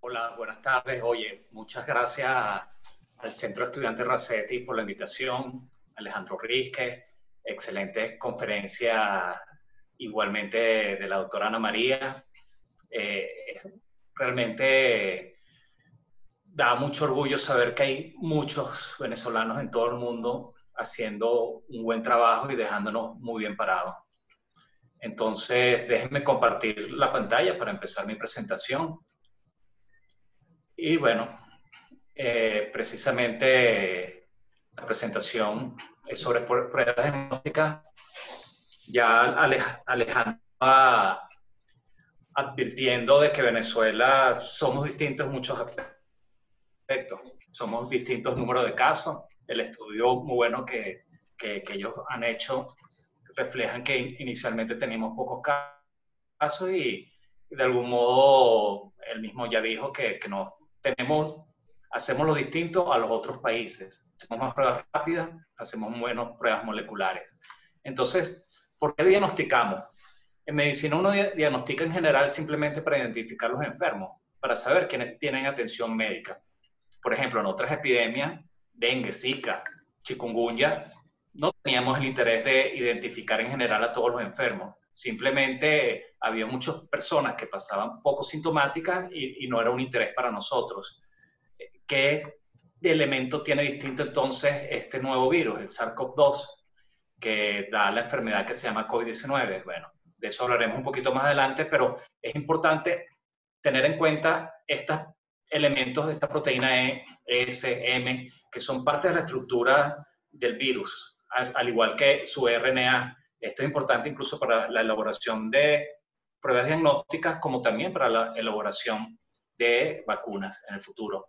Hola, buenas tardes. Oye, muchas gracias al Centro Estudiante Racetti por la invitación, Alejandro Risque, excelente conferencia igualmente de la doctora Ana María. Eh, Realmente da mucho orgullo saber que hay muchos venezolanos en todo el mundo haciendo un buen trabajo y dejándonos muy bien parados. Entonces, déjenme compartir la pantalla para empezar mi presentación. Y bueno, precisamente la presentación es sobre pruebas diagnósticas. Ya Alejandro va advirtiendo de que Venezuela somos distintos en muchos aspectos. Somos distintos números de casos. El estudio muy bueno que ellos han hecho reflejan que inicialmente teníamos pocos casos y de algún modo él mismo ya dijo que nos tenemos, hacemos lo distinto a los otros países. Hacemos más pruebas rápidas, hacemos menos pruebas moleculares. Entonces, ¿por qué diagnosticamos? En medicina uno diagnostica en general simplemente para identificar los enfermos, para saber quiénes tienen atención médica. Por ejemplo, en otras epidemias, dengue, zika, chikungunya, no teníamos el interés de identificar en general a todos los enfermos. Simplemente había muchas personas que pasaban poco sintomáticas y no era un interés para nosotros. ¿Qué elemento tiene distinto entonces este nuevo virus, el SARS-CoV-2, que da la enfermedad que se llama COVID-19? Bueno, de eso hablaremos un poquito más adelante, pero es importante tener en cuenta estos elementos de esta proteína E, S, M, que son parte de la estructura del virus, al igual que su RNA. Esto es importante incluso para la elaboración de pruebas diagnósticas, como también para la elaboración de vacunas en el futuro.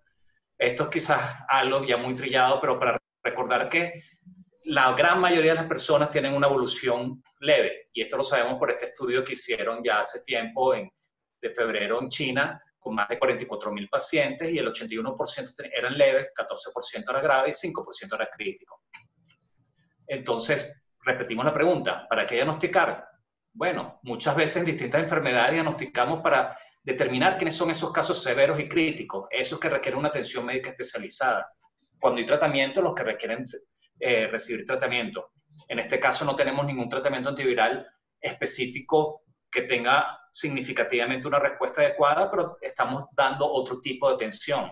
Esto es quizás algo ya muy trillado, pero para recordar que la gran mayoría de las personas tienen una evolución leve, y esto lo sabemos por este estudio que hicieron ya hace tiempo de febrero en China, con más de 44.000 pacientes, y el 81% eran leves, 14% era grave y 5% era crítico. Entonces, repetimos la pregunta, ¿para qué diagnosticar? Bueno, muchas veces en distintas enfermedades diagnosticamos para determinar quiénes son esos casos severos y críticos, esos que requieren una atención médica especializada. Cuando hay tratamiento, los que requieren recibir tratamiento. En este caso no tenemos ningún tratamiento antiviral específico que tenga significativamente una respuesta adecuada, pero estamos dando otro tipo de atención.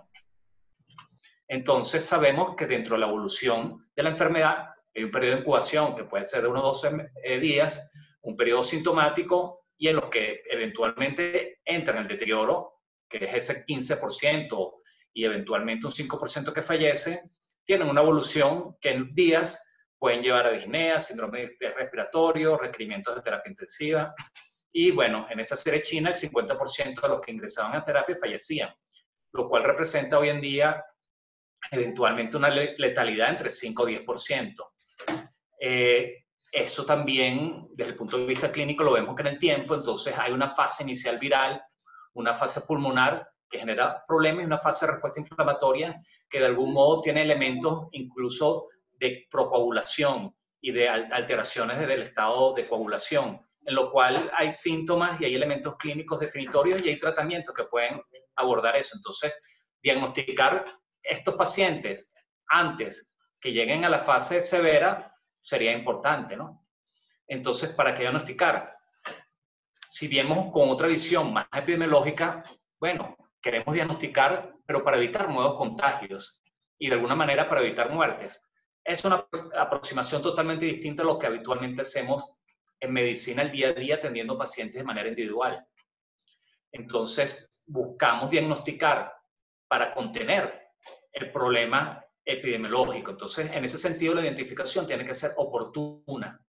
Entonces sabemos que dentro de la evolución de la enfermedad hay un periodo de incubación que puede ser de unos 12 días, un periodo sintomático y en los que eventualmente entra en el deterioro, que es ese 15%, y eventualmente un 5% que fallece, tienen una evolución que en días pueden llevar a disnea, síndrome respiratorio, requerimientos de terapia intensiva. Y bueno, en esa serie china el 50% de los que ingresaban a terapia fallecían, lo cual representa hoy en día eventualmente una letalidad entre 5 y 10%. Eso también, desde el punto de vista clínico, lo vemos que en el tiempo, entonces hay una fase inicial viral, una fase pulmonar que genera problemas y una fase de respuesta inflamatoria que de algún modo tiene elementos incluso de procoagulación y de alteraciones del estado de coagulación, en lo cual hay síntomas y hay elementos clínicos definitorios y hay tratamientos que pueden abordar eso. Entonces, diagnosticar estos pacientes antes que lleguen a la fase severa sería importante, ¿no? Entonces, ¿para qué diagnosticar? Si viemos con otra visión más epidemiológica, bueno, queremos diagnosticar, pero para evitar nuevos contagios y de alguna manera para evitar muertes. Es una aproximación totalmente distinta a lo que habitualmente hacemos en medicina el día a día atendiendo pacientes de manera individual. Entonces, buscamos diagnosticar para contener el problema epidemiológico. Entonces, en ese sentido, la identificación tiene que ser oportuna.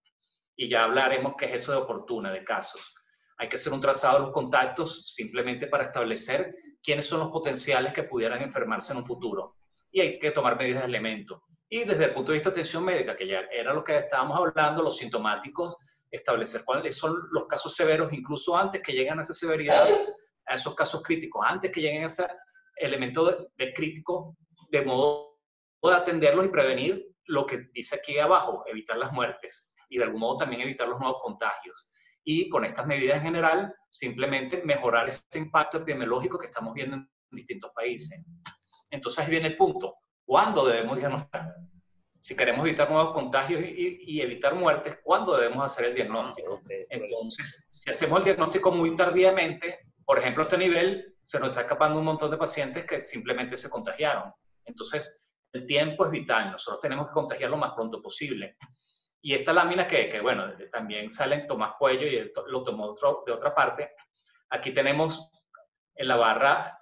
Y ya hablaremos qué es eso de oportuna, de casos. Hay que hacer un trazado de los contactos simplemente para establecer quiénes son los potenciales que pudieran enfermarse en un futuro. Y hay que tomar medidas de elemento. Y desde el punto de vista de atención médica, que ya era lo que estábamos hablando, los sintomáticos, establecer cuáles son los casos severos, incluso antes que lleguen a esa severidad, a esos casos críticos, antes que lleguen a ese elemento de crítico, de modo de atenderlos y prevenir lo que dice aquí abajo, evitar las muertes y de algún modo también evitar los nuevos contagios. Y con estas medidas en general, simplemente mejorar ese impacto epidemiológico que estamos viendo en en distintos países. Entonces ahí viene el punto. ¿Cuándo debemos diagnosticar? Si queremos evitar nuevos contagios y evitar muertes, ¿cuándo debemos hacer el diagnóstico? Entonces, si hacemos el diagnóstico muy tardíamente, por ejemplo, a este nivel, se nos está escapando un montón de pacientes que simplemente se contagiaron. Entonces, el tiempo es vital. Nosotros tenemos que contagiar lo más pronto posible. Y esta lámina bueno, también sale en Tomás Puello y él lo tomó de otra parte. Aquí tenemos en la barra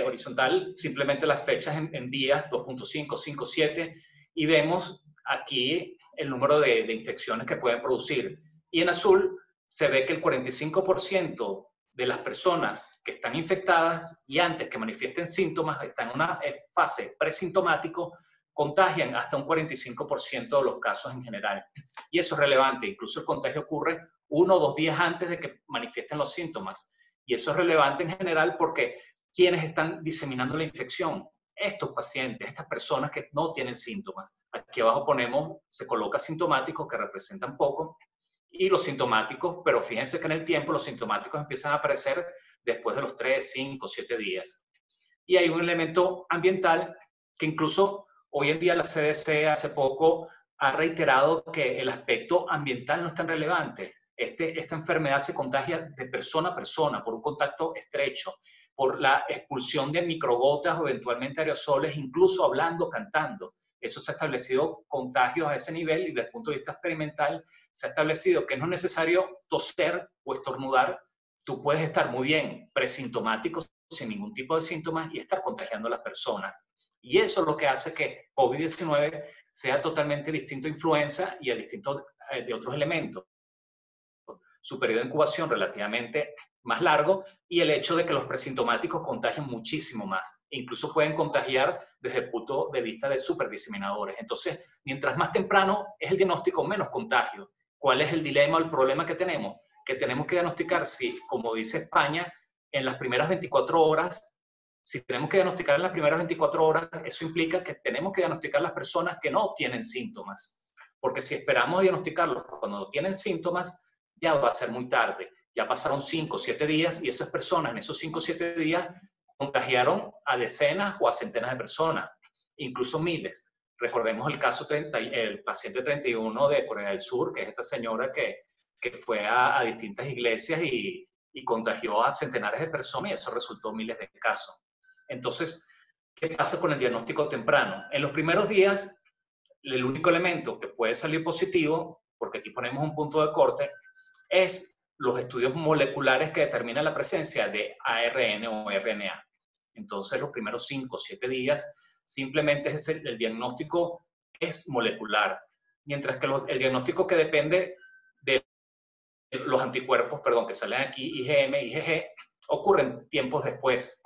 horizontal simplemente las fechas en días, 2.5, 5, 7, y vemos aquí el número de infecciones que pueden producir. Y en azul se ve que el 45% de las personas que están infectadas y antes que manifiesten síntomas, están en una fase presintomático, contagian hasta un 45% de los casos en general. Y eso es relevante. Incluso el contagio ocurre 1 o 2 días antes de que manifiesten los síntomas. Y eso es relevante en general porque ¿quiénes están diseminando la infección? Estos pacientes, estas personas que no tienen síntomas. Aquí abajo se coloca sintomáticos que representan poco y los sintomáticos, pero fíjense que en el tiempo los sintomáticos empiezan a aparecer después de los 3, 5, 7 días. Y hay un elemento ambiental que incluso hoy en día la CDC hace poco ha reiterado que el aspecto ambiental no es tan relevante. Esta enfermedad se contagia de persona a persona por un contacto estrecho, por la expulsión de microgotas o eventualmente aerosoles, incluso hablando, cantando. Eso se ha establecido contagios a ese nivel y desde el punto de vista experimental se ha establecido que no es necesario toser o estornudar. Tú puedes estar muy bien presintomático, sin ningún tipo de síntomas y estar contagiando a las personas. Y eso es lo que hace que COVID-19 sea totalmente distinto a influenza y a distinto de otros elementos. Su periodo de incubación relativamente más largo y el hecho de que los presintomáticos contagian muchísimo más. E incluso pueden contagiar desde el punto de vista de superdiseminadores. Entonces, mientras más temprano es el diagnóstico, menos contagio. ¿Cuál es el dilema o el problema que tenemos? Que tenemos que diagnosticar si, como dice España, en las primeras 24 horas, si tenemos que diagnosticar en las primeras 24 horas, eso implica que tenemos que diagnosticar las personas que no tienen síntomas. Porque si esperamos diagnosticarlos cuando tienen síntomas, ya va a ser muy tarde. Ya pasaron 5 o 7 días y esas personas en esos 5 o 7 días contagiaron a decenas o a centenas de personas, incluso miles. Recordemos el caso, el paciente 31 de Corea del Sur, que es esta señora que fue a distintas iglesias y contagió a centenares de personas y eso resultó miles de casos. Entonces, ¿qué pasa con el diagnóstico temprano? En los primeros días, el único elemento que puede salir positivo, porque aquí ponemos un punto de corte, es los estudios moleculares que determinan la presencia de ARN o RNA. Entonces, los primeros 5 o 7 días, simplemente el diagnóstico es molecular, mientras que el diagnóstico que depende de los anticuerpos, que salen aquí, IgM, IgG, ocurren tiempos después.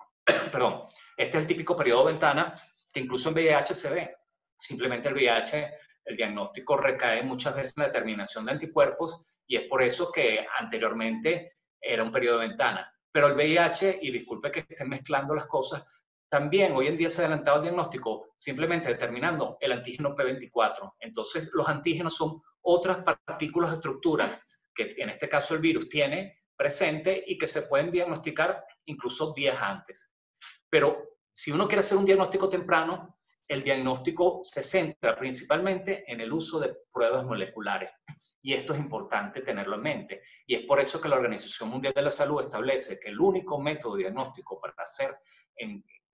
Perdón, este es el típico periodo de ventana que incluso en VIH se ve. Simplemente el VIH, el diagnóstico recae muchas veces en la determinación de anticuerpos y es por eso que anteriormente era un periodo de ventana. Pero el VIH, y disculpe que estén mezclando las cosas, también hoy en día se ha adelantado el diagnóstico simplemente determinando el antígeno P24. Entonces, los antígenos son otras partículas, estructuras que en este caso el virus tiene presente y que se pueden diagnosticar incluso días antes. Pero si uno quiere hacer un diagnóstico temprano, el diagnóstico se centra principalmente en el uso de pruebas moleculares. Y esto es importante tenerlo en mente. Y es por eso que la Organización Mundial de la Salud establece que el único método diagnóstico para hacer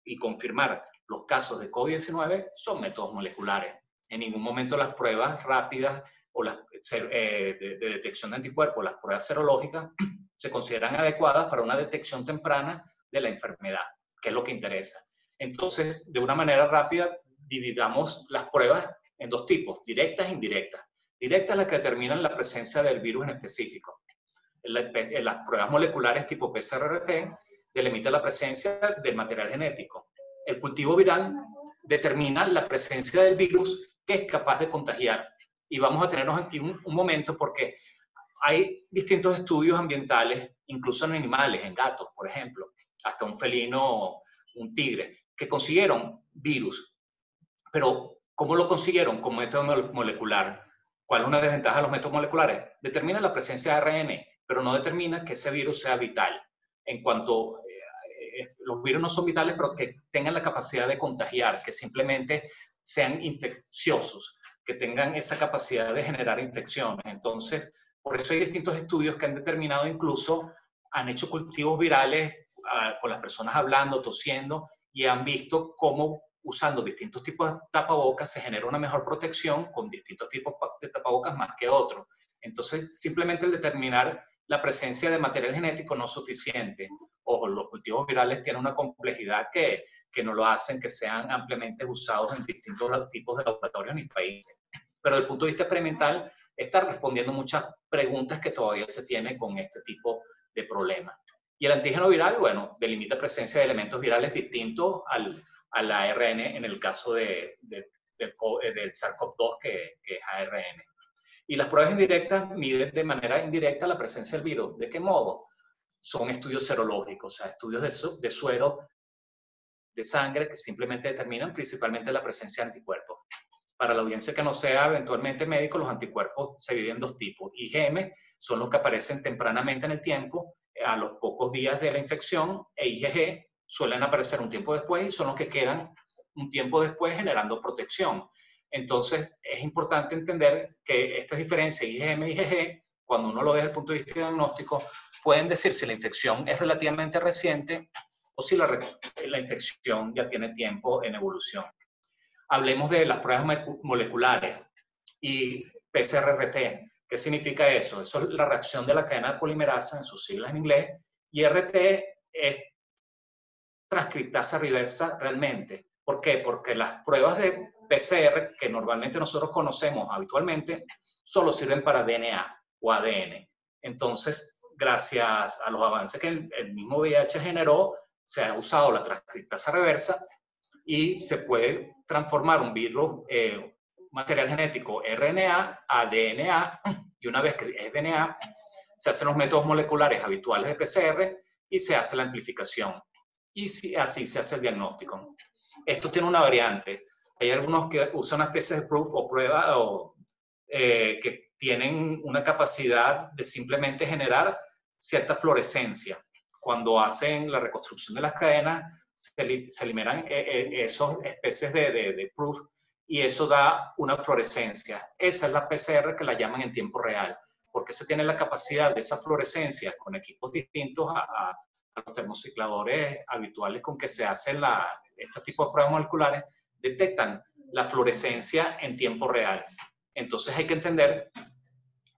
y confirmar los casos de COVID-19 son métodos moleculares. En ningún momento las pruebas rápidas o las de detección de anticuerpos, las pruebas serológicas, se consideran adecuadas para una detección temprana de la enfermedad, que es lo que interesa. Entonces, de una manera rápida, dividamos las pruebas en 2 tipos, directas e indirectas. Directas las que determinan la presencia del virus en específico. Las pruebas moleculares tipo PCR-RT delimitan la presencia del material genético. El cultivo viral determina la presencia del virus que es capaz de contagiar. Y vamos a tenernos aquí un momento porque hay distintos estudios ambientales, incluso en animales, en gatos, por ejemplo, hasta un felino, un tigre, que consiguieron virus. Pero, ¿cómo lo consiguieron? Con método molecular. ¿Cuál es una desventaja de los métodos moleculares? Determina la presencia de ARN, pero no determina que ese virus sea vital. En cuanto los virus no son vitales, pero que tengan la capacidad de contagiar, que simplemente sean infecciosos, que tengan esa capacidad de generar infecciones. Entonces, por eso hay distintos estudios que han determinado, incluso han hecho cultivos virales con las personas hablando, tosiendo, y han visto cómo usando distintos tipos de tapabocas se genera una mejor protección con distintos tipos de tapabocas más que otros. Entonces, simplemente el determinar la presencia de material genético no es suficiente. Ojo, los cultivos virales tienen una complejidad que no lo hacen que sean ampliamente usados en distintos tipos de laboratorios ni países. Pero desde el punto de vista experimental, está respondiendo muchas preguntas que todavía se tienen con este tipo de problemas. Y el antígeno viral, bueno, delimita presencia de elementos virales distintos al ARN en el caso del SARS-CoV-2, que es ARN. Y las pruebas indirectas miden de manera indirecta la presencia del virus. ¿De qué modo? Son estudios serológicos, o sea, estudios de suero, de sangre, que simplemente determinan principalmente la presencia de anticuerpos. Para la audiencia que no sea eventualmente médico, los anticuerpos se dividen en dos tipos. IgM son los que aparecen tempranamente en el tiempo, a los pocos días de la infección, e IgG suelen aparecer un tiempo después y son los que quedan un tiempo después generando protección. Entonces, es importante entender que esta diferencia IgM y IgG, cuando uno lo ve desde el punto de vista diagnóstico, pueden decir si la infección es relativamente reciente o si la infección ya tiene tiempo en evolución. Hablemos de las pruebas moleculares y PCR-RT. ¿Qué significa eso? Eso es la reacción de la cadena de polimerasa, en sus siglas en inglés, y RT es transcriptasa reversa realmente. ¿Por qué? Porque las pruebas de PCR que normalmente nosotros conocemos habitualmente solo sirven para DNA o ADN. Entonces, gracias a los avances que el mismo VIH generó, se ha usado la transcriptasa reversa y se puede transformar un virus, material genético RNA a DNA, y una vez que es DNA, se hacen los métodos moleculares habituales de PCR y se hace la amplificación. Y así se hace el diagnóstico. Esto tiene una variante. Hay algunos que usan una especie de proof o prueba que tienen una capacidad de simplemente generar cierta fluorescencia. Cuando hacen la reconstrucción de las cadenas, se eliminan esas especies de proof y eso da una fluorescencia. Esa es la PCR, que la llaman en tiempo real, porque se tiene la capacidad de esa fluorescencia con equipos distintos a los termocicladores habituales con que se hacen este tipo de pruebas moleculares, detectan la fluorescencia en tiempo real. Entonces hay que entender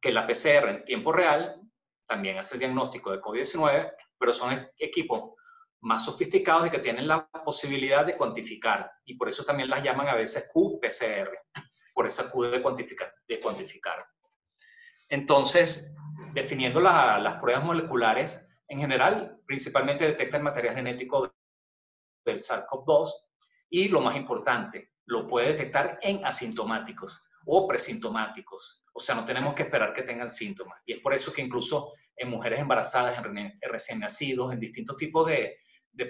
que la PCR en tiempo real también hace el diagnóstico de COVID-19, pero son equipos más sofisticados y que tienen la posibilidad de cuantificar. Y por eso también las llaman a veces qPCR, por esa Q de cuantificar. Entonces, definiendo las pruebas moleculares, en general, principalmente detectan material genético del SARS-CoV-2 y, lo más importante, lo puede detectar en asintomáticos o presintomáticos. O sea, no tenemos que esperar que tengan síntomas. Y es por eso que incluso en mujeres embarazadas, en recién nacidos, en distintos tipos de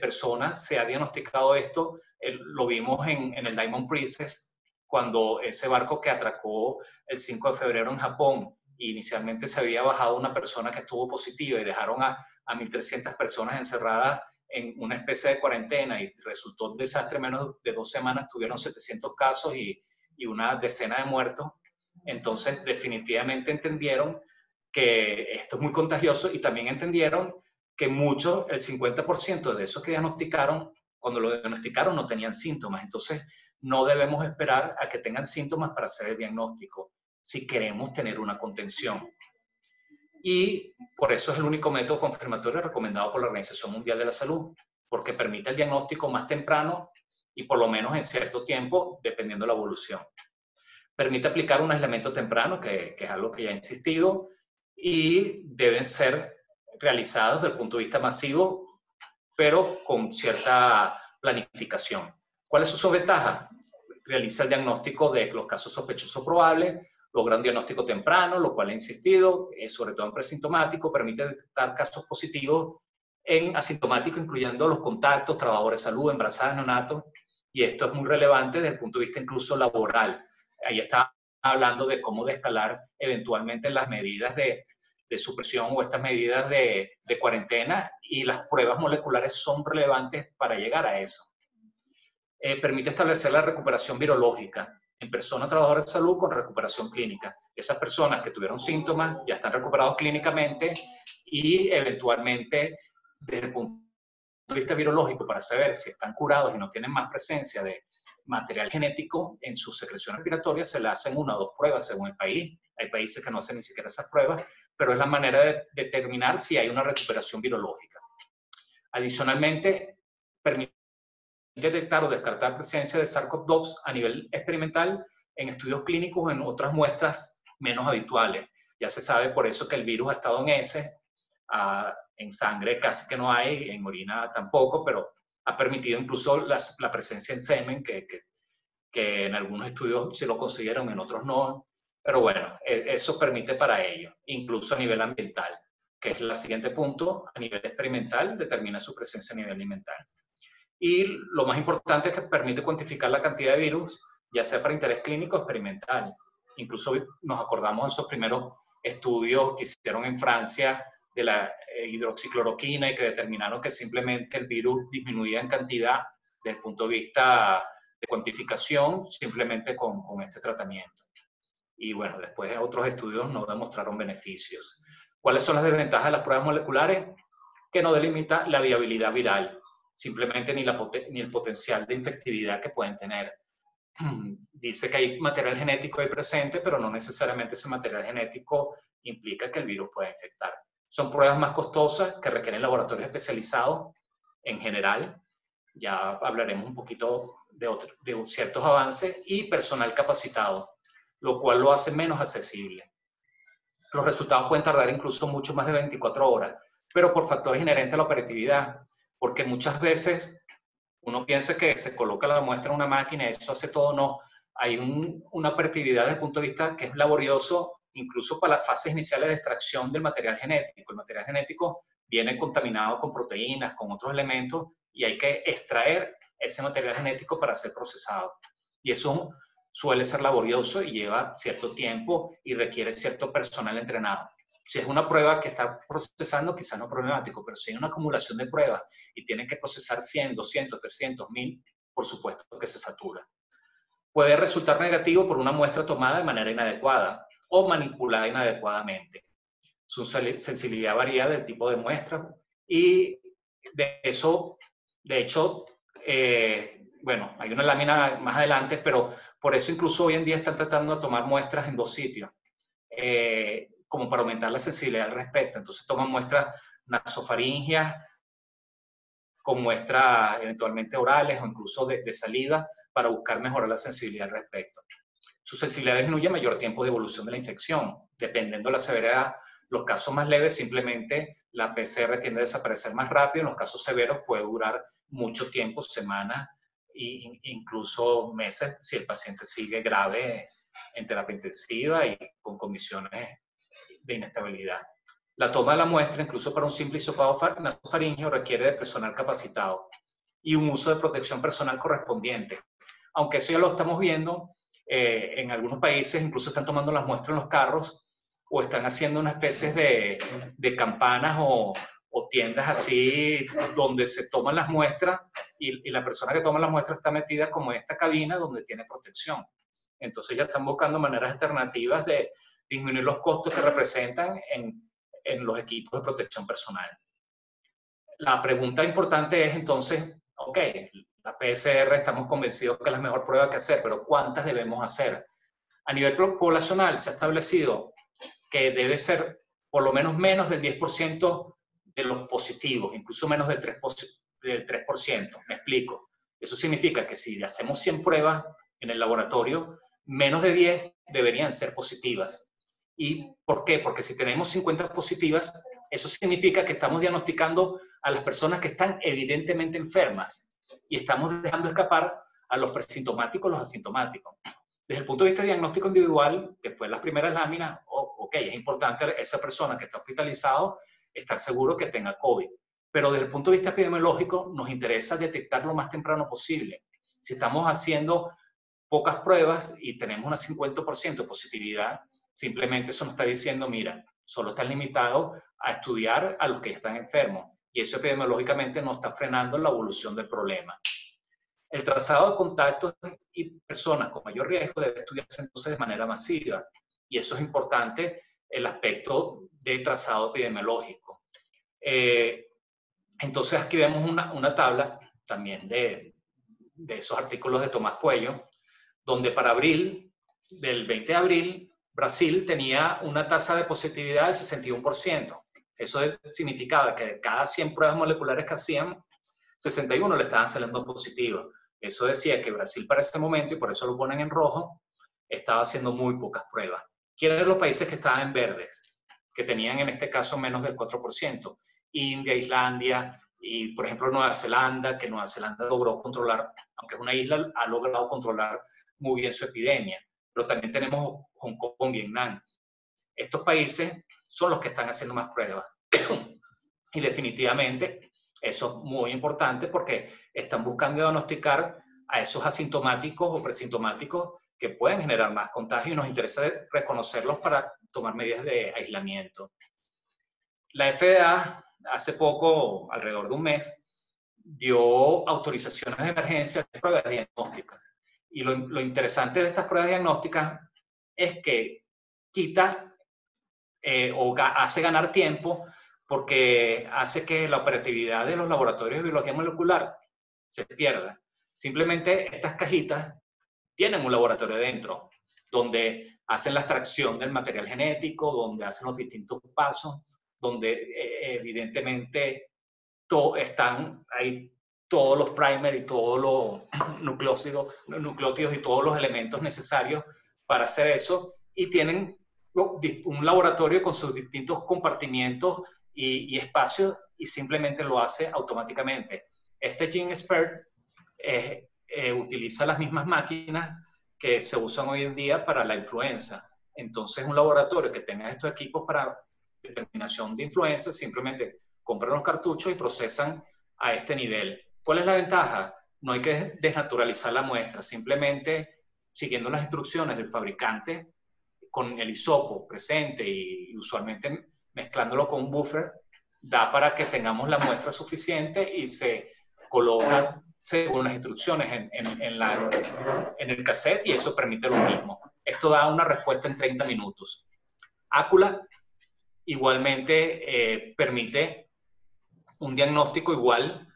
personas se ha diagnosticado esto. Lo vimos en el Diamond Princess, cuando ese barco que atracó el 5 de febrero en Japón, inicialmente se había bajado una persona que estuvo positiva y dejaron a 1.300 personas encerradas en una especie de cuarentena y resultó un desastre. Menos de 2 semanas tuvieron 700 casos y una decena de muertos. Entonces, definitivamente entendieron que esto es muy contagioso y también entendieron que muchos, el 50% de esos que diagnosticaron, cuando lo diagnosticaron no tenían síntomas. Entonces, no debemos esperar a que tengan síntomas para hacer el diagnóstico si queremos tener una contención. Y por eso es el único método confirmatorio recomendado por la Organización Mundial de la Salud, porque permite el diagnóstico más temprano y por lo menos en cierto tiempo, dependiendo de la evolución. Permite aplicar un aislamiento temprano, que es algo que ya he insistido, y deben ser realizados desde el punto de vista masivo, pero con cierta planificación. ¿Cuáles son sus ventajas? Realiza el diagnóstico de los casos sospechosos probables, logra un diagnóstico temprano, lo cual he insistido, sobre todo en presintomático, permite detectar casos positivos en asintomático, incluyendo los contactos, trabajadores de salud, embarazadas, neonatos, y esto es muy relevante desde el punto de vista incluso laboral. Ahí está hablando de cómo escalar eventualmente las medidas de de supresión o estas medidas de cuarentena, y las pruebas moleculares son relevantes para llegar a eso. Permite establecer la recuperación virológica en personas trabajadoras de salud con recuperación clínica. Esas personas que tuvieron síntomas ya están recuperados clínicamente y eventualmente desde el punto de vista virológico, para saber si están curados y no tienen más presencia de material genético en sus secreciones respiratorias, se le hacen 1 o 2 pruebas según el país. Hay países que no hacen ni siquiera esas pruebas, pero es la manera de determinar si hay una recuperación virológica. Adicionalmente, permite detectar o descartar presencia de SARS-CoV-2 a nivel experimental en estudios clínicos o en otras muestras menos habituales. Ya se sabe por eso que el virus ha estado en heces, en sangre casi que no hay, en orina tampoco, pero ha permitido incluso la presencia en semen, que en algunos estudios se lo consiguieron, en otros no. Pero bueno, eso permite para ello, incluso a nivel ambiental, que es el siguiente punto. A nivel experimental determina su presencia a nivel ambiental. Y lo más importante es que permite cuantificar la cantidad de virus, ya sea para interés clínico o experimental. Incluso nos acordamos de esos primeros estudios que hicieron en Francia de la hidroxicloroquina y que determinaron que simplemente el virus disminuía en cantidad desde el punto de vista de cuantificación simplemente con este tratamiento. Y bueno, después otros estudios no demostraron beneficios. ¿Cuáles son las desventajas de las pruebas moleculares? Que no delimita la viabilidad viral, simplemente ni el potencial de infectividad que pueden tener. Dice que hay material genético ahí presente, pero no necesariamente ese material genético implica que el virus pueda infectar. Son pruebas más costosas que requieren laboratorios especializados en general. Ya hablaremos un poquito de ciertos avances, y personal capacitado, lo cual lo hace menos accesible. Los resultados pueden tardar incluso mucho más de 24 horas, pero por factores inherentes a la operatividad, porque muchas veces uno piensa que se coloca la muestra en una máquina y eso hace todo. No, hay una operatividad desde el punto de vista que es laborioso, incluso para las fases iniciales de extracción del material genético. El material genético viene contaminado con proteínas, con otros elementos, y hay que extraer ese material genético para ser procesado. Y eso suele ser laborioso y lleva cierto tiempo y requiere cierto personal entrenado. Si es una prueba que está procesando, quizás no es problemático, pero si hay una acumulación de pruebas y tienen que procesar 100, 200, 300, 1000, por supuesto que se satura. Puede resultar negativo por una muestra tomada de manera inadecuada o manipulada inadecuadamente. Su sensibilidad varía del tipo de muestra, y de eso, de hecho, bueno, hay una lámina más adelante, pero por eso incluso hoy en día están tratando de tomar muestras en 2 sitios. Como para aumentar la sensibilidad al respecto. Entonces toman muestras nasofaringias con muestras eventualmente orales o incluso de saliva para buscar mejorar la sensibilidad al respecto. Su sensibilidad disminuye a mayor tiempo de evolución de la infección. Dependiendo de la severidad, los casos más leves simplemente la PCR tiende a desaparecer más rápido. En los casos severos puede durar mucho tiempo, semanas e incluso meses, si el paciente sigue grave en terapia intensiva y con condiciones de inestabilidad. La toma de la muestra, incluso para un simple hisopado nasofaríngeo, requiere de personal capacitado y un uso de protección personal correspondiente. Aunque eso ya lo estamos viendo, en algunos países incluso están tomando las muestras en los carros o están haciendo una especie de campanas o tiendas así donde se toman las muestras y la persona que toma las muestras está metida como en esta cabina donde tiene protección. Entonces ya están buscando maneras alternativas de disminuir los costos que representan en los equipos de protección personal. La pregunta importante es entonces, ok, la PCR estamos convencidos que es la mejor prueba que hacer, pero ¿cuántas debemos hacer? A nivel poblacional se ha establecido que debe ser por lo menos del 10% de los positivos, incluso menos del 3%. Me explico. Eso significa que si hacemos 100 pruebas en el laboratorio, menos de 10 deberían ser positivas. ¿Y por qué? Porque si tenemos 50 positivas, eso significa que estamos diagnosticando a las personas que están evidentemente enfermas y estamos dejando escapar a los presintomáticos, los asintomáticos. Desde el punto de vista diagnóstico individual, que fue las primeras láminas, ok, es importante esa persona que está hospitalizado estar seguro que tenga COVID. Pero desde el punto de vista epidemiológico, nos interesa detectar lo más temprano posible. Si estamos haciendo pocas pruebas y tenemos una 50% de positividad, simplemente eso nos está diciendo, mira, solo están limitados a estudiar a los que están enfermos. Y eso epidemiológicamente no está frenando la evolución del problema. El trazado de contactos y personas con mayor riesgo debe estudiarse entonces de manera masiva. Y eso es importante, el aspecto de trazado epidemiológico. Entonces aquí vemos una tabla también de esos artículos de Tomás Cuello, donde para abril, del 20 de abril, Brasil tenía una tasa de positividad del 61%. Eso significaba que de cada 100 pruebas moleculares que hacían, 61 le estaban saliendo positivos. Eso decía que Brasil para ese momento, y por eso lo ponen en rojo, estaba haciendo muy pocas pruebas. ¿Quiénes eran los países que estaban en verdes? Que tenían en este caso menos del 4%. India, Islandia y, por ejemplo, Nueva Zelanda, que Nueva Zelanda logró controlar, aunque es una isla, ha logrado controlar muy bien su epidemia. Pero también tenemos Hong Kong, Vietnam. Estos países son los que están haciendo más pruebas. Y definitivamente eso es muy importante porque están buscando diagnosticar a esos asintomáticos o presintomáticos que pueden generar más contagio y nos interesa reconocerlos para tomar medidas de aislamiento. La FDA hace poco, alrededor de un mes, dio autorizaciones de emergencia de pruebas diagnósticas. Y lo interesante de estas pruebas diagnósticas es que quita o hace ganar tiempo porque hace que la operatividad de los laboratorios de biología molecular se pierda. Simplemente estas cajitas tienen un laboratorio dentro, donde hacen la extracción del material genético, donde hacen los distintos pasos, donde evidentemente están ahí todos los primers y todos los nucleótidos y todos los elementos necesarios para hacer eso, y tienen un laboratorio con sus distintos compartimientos y espacios, y simplemente lo hace automáticamente. Este GeneXpert utiliza las mismas máquinas que se usan hoy en día para la influenza. Entonces, un laboratorio que tenga estos equipos para determinación de influenza, simplemente compran los cartuchos y procesan a este nivel. ¿Cuál es la ventaja? No hay que desnaturalizar la muestra, simplemente siguiendo las instrucciones del fabricante, con el hisopo presente y usualmente mezclándolo con un buffer, da para que tengamos la muestra suficiente y se coloca según las instrucciones en el cassette, y eso permite lo mismo. Esto da una respuesta en 30 minutos. Ácula igualmente permite un diagnóstico igual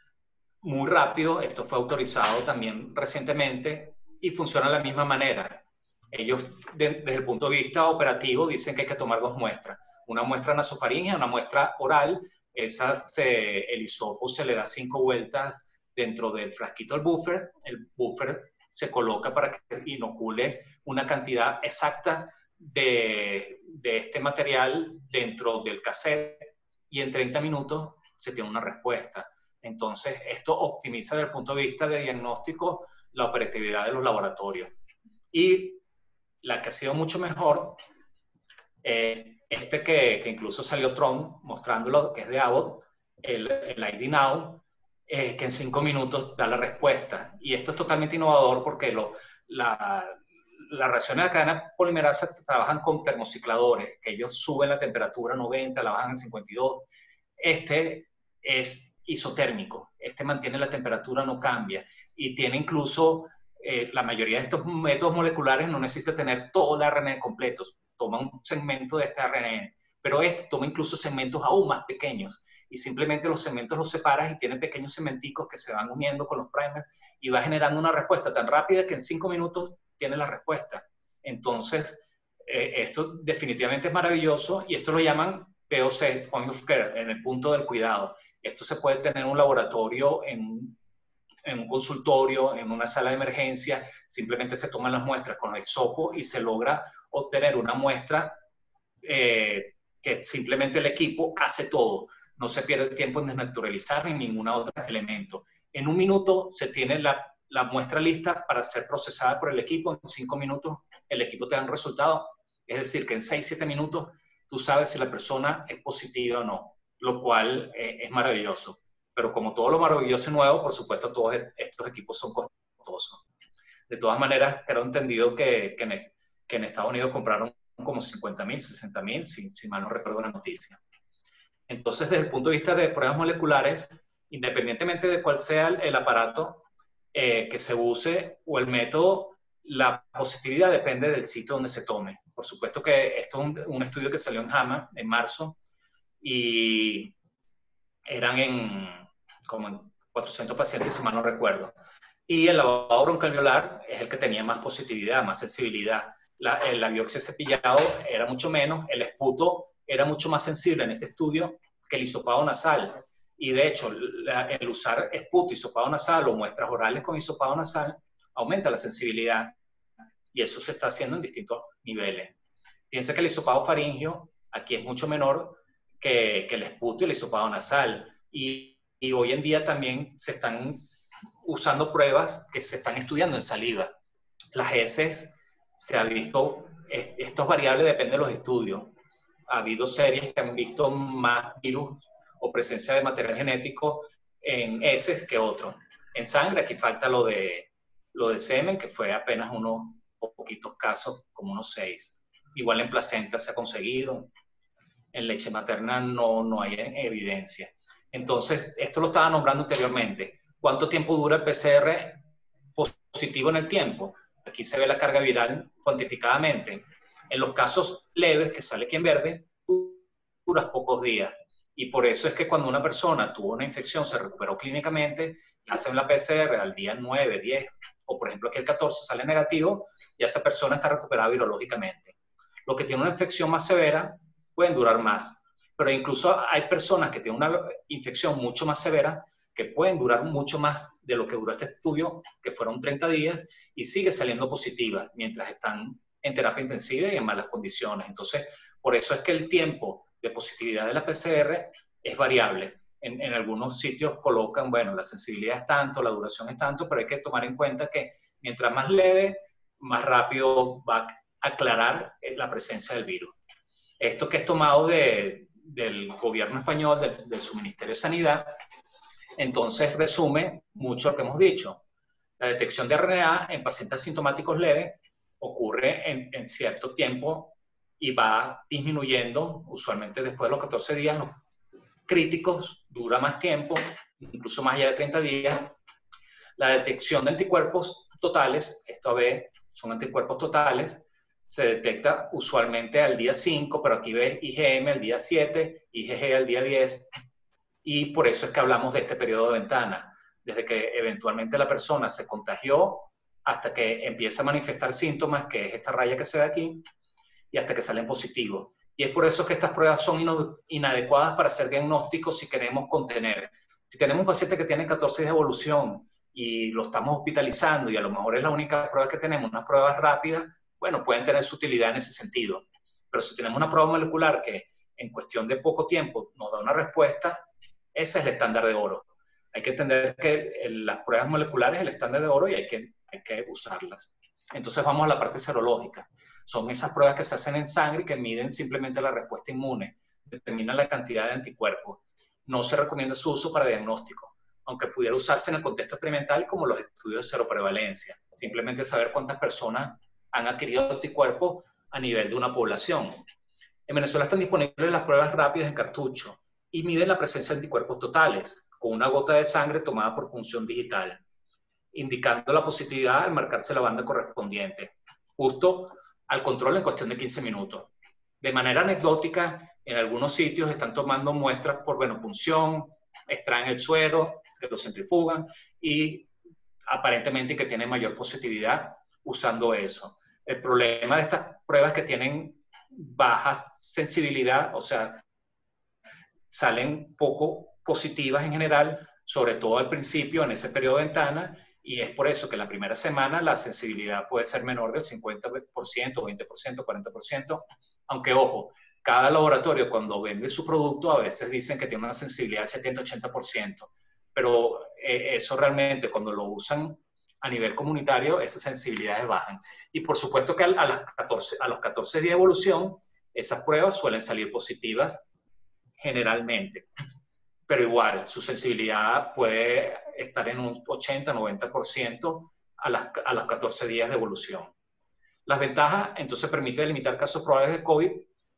muy rápido. Esto fue autorizado también recientemente y funciona de la misma manera. Ellos, desde el punto de vista operativo, dicen que hay que tomar dos muestras. Una muestra nasofaríngea, una muestra oral. El hisopo se le da 5 vueltas dentro del frasquito del buffer. El buffer se coloca para que inocule una cantidad exacta de este material dentro del cassette, y en 30 minutos se tiene una respuesta. Entonces, esto optimiza desde el punto de vista de diagnóstico la operatividad de los laboratorios. Y la que ha sido mucho mejor es que incluso salió Trump mostrándolo, que es de Abbott, el ID Now, que en 5 minutos da la respuesta. Y esto es totalmente innovador porque las reacciones de cadena polimerasa trabajan con termocicladores, que ellos suben la temperatura a 90, la bajan a 52. Este es isotérmico, este mantiene la temperatura, no cambia, y tiene incluso, la mayoría de estos métodos moleculares no necesita tener todo el ARN completo, toma un segmento de este ARN, pero este toma incluso segmentos aún más pequeños, y simplemente los segmentos los separas y tiene pequeños segmenticos que se van uniendo con los primers, y va generando una respuesta tan rápida que en 5 minutos tiene la respuesta. Entonces, esto definitivamente es maravilloso, y esto lo llaman POC, Point of Care, en el punto del cuidado. Esto se puede tener en un laboratorio, en un consultorio, en una sala de emergencia. Simplemente se toman las muestras con el hisopo y se logra obtener una muestra que simplemente el equipo hace todo. No se pierde el tiempo en desnaturalizar ni ningún otro elemento. En 1 minuto se tiene la muestra lista para ser procesada por el equipo. En 5 minutos el equipo te da un resultado. Es decir, que en 6-7 minutos tú sabes si la persona es positiva o no, lo cual es maravilloso. Pero como todo lo maravilloso y nuevo, por supuesto, todos estos equipos son costosos. De todas maneras, creo entendido que en Estados Unidos compraron como 50.000, 60.000, si mal no recuerdo la noticia. Entonces, desde el punto de vista de pruebas moleculares, independientemente de cuál sea el aparato que se use o el método, la positividad depende del sitio donde se tome. Por supuesto que esto es un estudio que salió en JAMA en marzo y eran como en 400 pacientes, si mal no recuerdo. Y el lavado broncoalveolar es el que tenía más positividad, más sensibilidad. La biopsia de cepillado era mucho menos, el esputo era mucho más sensible en este estudio que el hisopado nasal. Y de hecho, el usar esputo, hisopado nasal o muestras orales con hisopado nasal aumenta la sensibilidad. Y eso se está haciendo en distintos niveles. Piensa que el hisopado faríngeo aquí es mucho menor que el esputo y el hisopado nasal. Y hoy en día también se están usando pruebas que se están estudiando en saliva. Las heces se ha visto, estos variables dependen de los estudios. Ha habido series que han visto más virus o presencia de material genético en heces que otros. En sangre aquí falta lo de semen, que fue apenas unos poquitos casos, como unos 6. Igual en placenta se ha conseguido, en leche materna no hay evidencia. Entonces, esto lo estaba nombrando anteriormente. ¿Cuánto tiempo dura el PCR positivo en el tiempo? Aquí se ve la carga viral cuantificadamente. En los casos leves, que sale aquí en verde, duras pocos días. Y por eso es que cuando una persona tuvo una infección, se recuperó clínicamente, hacen la PCR al día 9, 10, o por ejemplo aquí el 14 sale negativo, ya esa persona está recuperada virológicamente. Los que tienen una infección más severa pueden durar más, pero incluso hay personas que tienen una infección mucho más severa que pueden durar mucho más de lo que duró este estudio, que fueron 30 días, y sigue saliendo positiva mientras están en terapia intensiva y en malas condiciones. Entonces, por eso es que el tiempo de positividad de la PCR es variable. En algunos sitios colocan, bueno, la sensibilidad es tanto, la duración es tanto, pero hay que tomar en cuenta que mientras más leve, más rápido va a aclarar la presencia del virus. Esto que es tomado del gobierno español, del su Ministerio de Sanidad, entonces resume mucho lo que hemos dicho. La detección de RNA en pacientes asintomáticos leves ocurre en cierto tiempo y va disminuyendo, usualmente después de los 14 días, los críticos dura más tiempo, incluso más allá de 30 días. La detección de anticuerpos totales, esto a ver, son anticuerpos totales, se detecta usualmente al día 5, pero aquí ves IgM al día 7, IgG al día 10, y por eso es que hablamos de este periodo de ventana, desde que eventualmente la persona se contagió hasta que empieza a manifestar síntomas, que es esta raya que se ve aquí, y hasta que salen positivos. Y es por eso que estas pruebas son inadecuadas para hacer diagnósticos si queremos contener. Si tenemos un paciente que tiene 14 días de evolución y lo estamos hospitalizando y a lo mejor es la única prueba que tenemos, unas pruebas rápidas, bueno, pueden tener su utilidad en ese sentido. Pero si tenemos una prueba molecular que en cuestión de poco tiempo nos da una respuesta, ese es el estándar de oro. Hay que entender que las pruebas moleculares es el estándar de oro y hay que usarlas. Entonces vamos a la parte serológica. Son esas pruebas que se hacen en sangre y que miden simplemente la respuesta inmune, determinan la cantidad de anticuerpos. No se recomienda su uso para diagnóstico, aunque pudiera usarse en el contexto experimental como los estudios de seroprevalencia. Simplemente saber cuántas personas han adquirido anticuerpos a nivel de una población. En Venezuela están disponibles las pruebas rápidas en cartucho y miden la presencia de anticuerpos totales con una gota de sangre tomada por punción digital, indicando la positividad al marcarse la banda correspondiente, justo al control en cuestión de 15 minutos. De manera anecdótica, en algunos sitios están tomando muestras por venopunción, extraen el suero, que lo centrifugan y aparentemente que tienen mayor positividad usando eso. El problema de estas pruebas que tienen baja sensibilidad, o sea, salen poco positivas en general, sobre todo al principio, en ese periodo de ventana, y es por eso que en la primera semana la sensibilidad puede ser menor del 50%, 20%, 40%, aunque ojo, cada laboratorio cuando vende su producto a veces dicen que tiene una sensibilidad del 70-80%, pero eso realmente cuando lo usan a nivel comunitario, esas sensibilidades bajan. Y por supuesto que a los 14 días de evolución, esas pruebas suelen salir positivas generalmente, pero igual su sensibilidad puede estar en un 80-90% a los 14 días de evolución. Las ventajas, entonces, permite delimitar casos probables de COVID,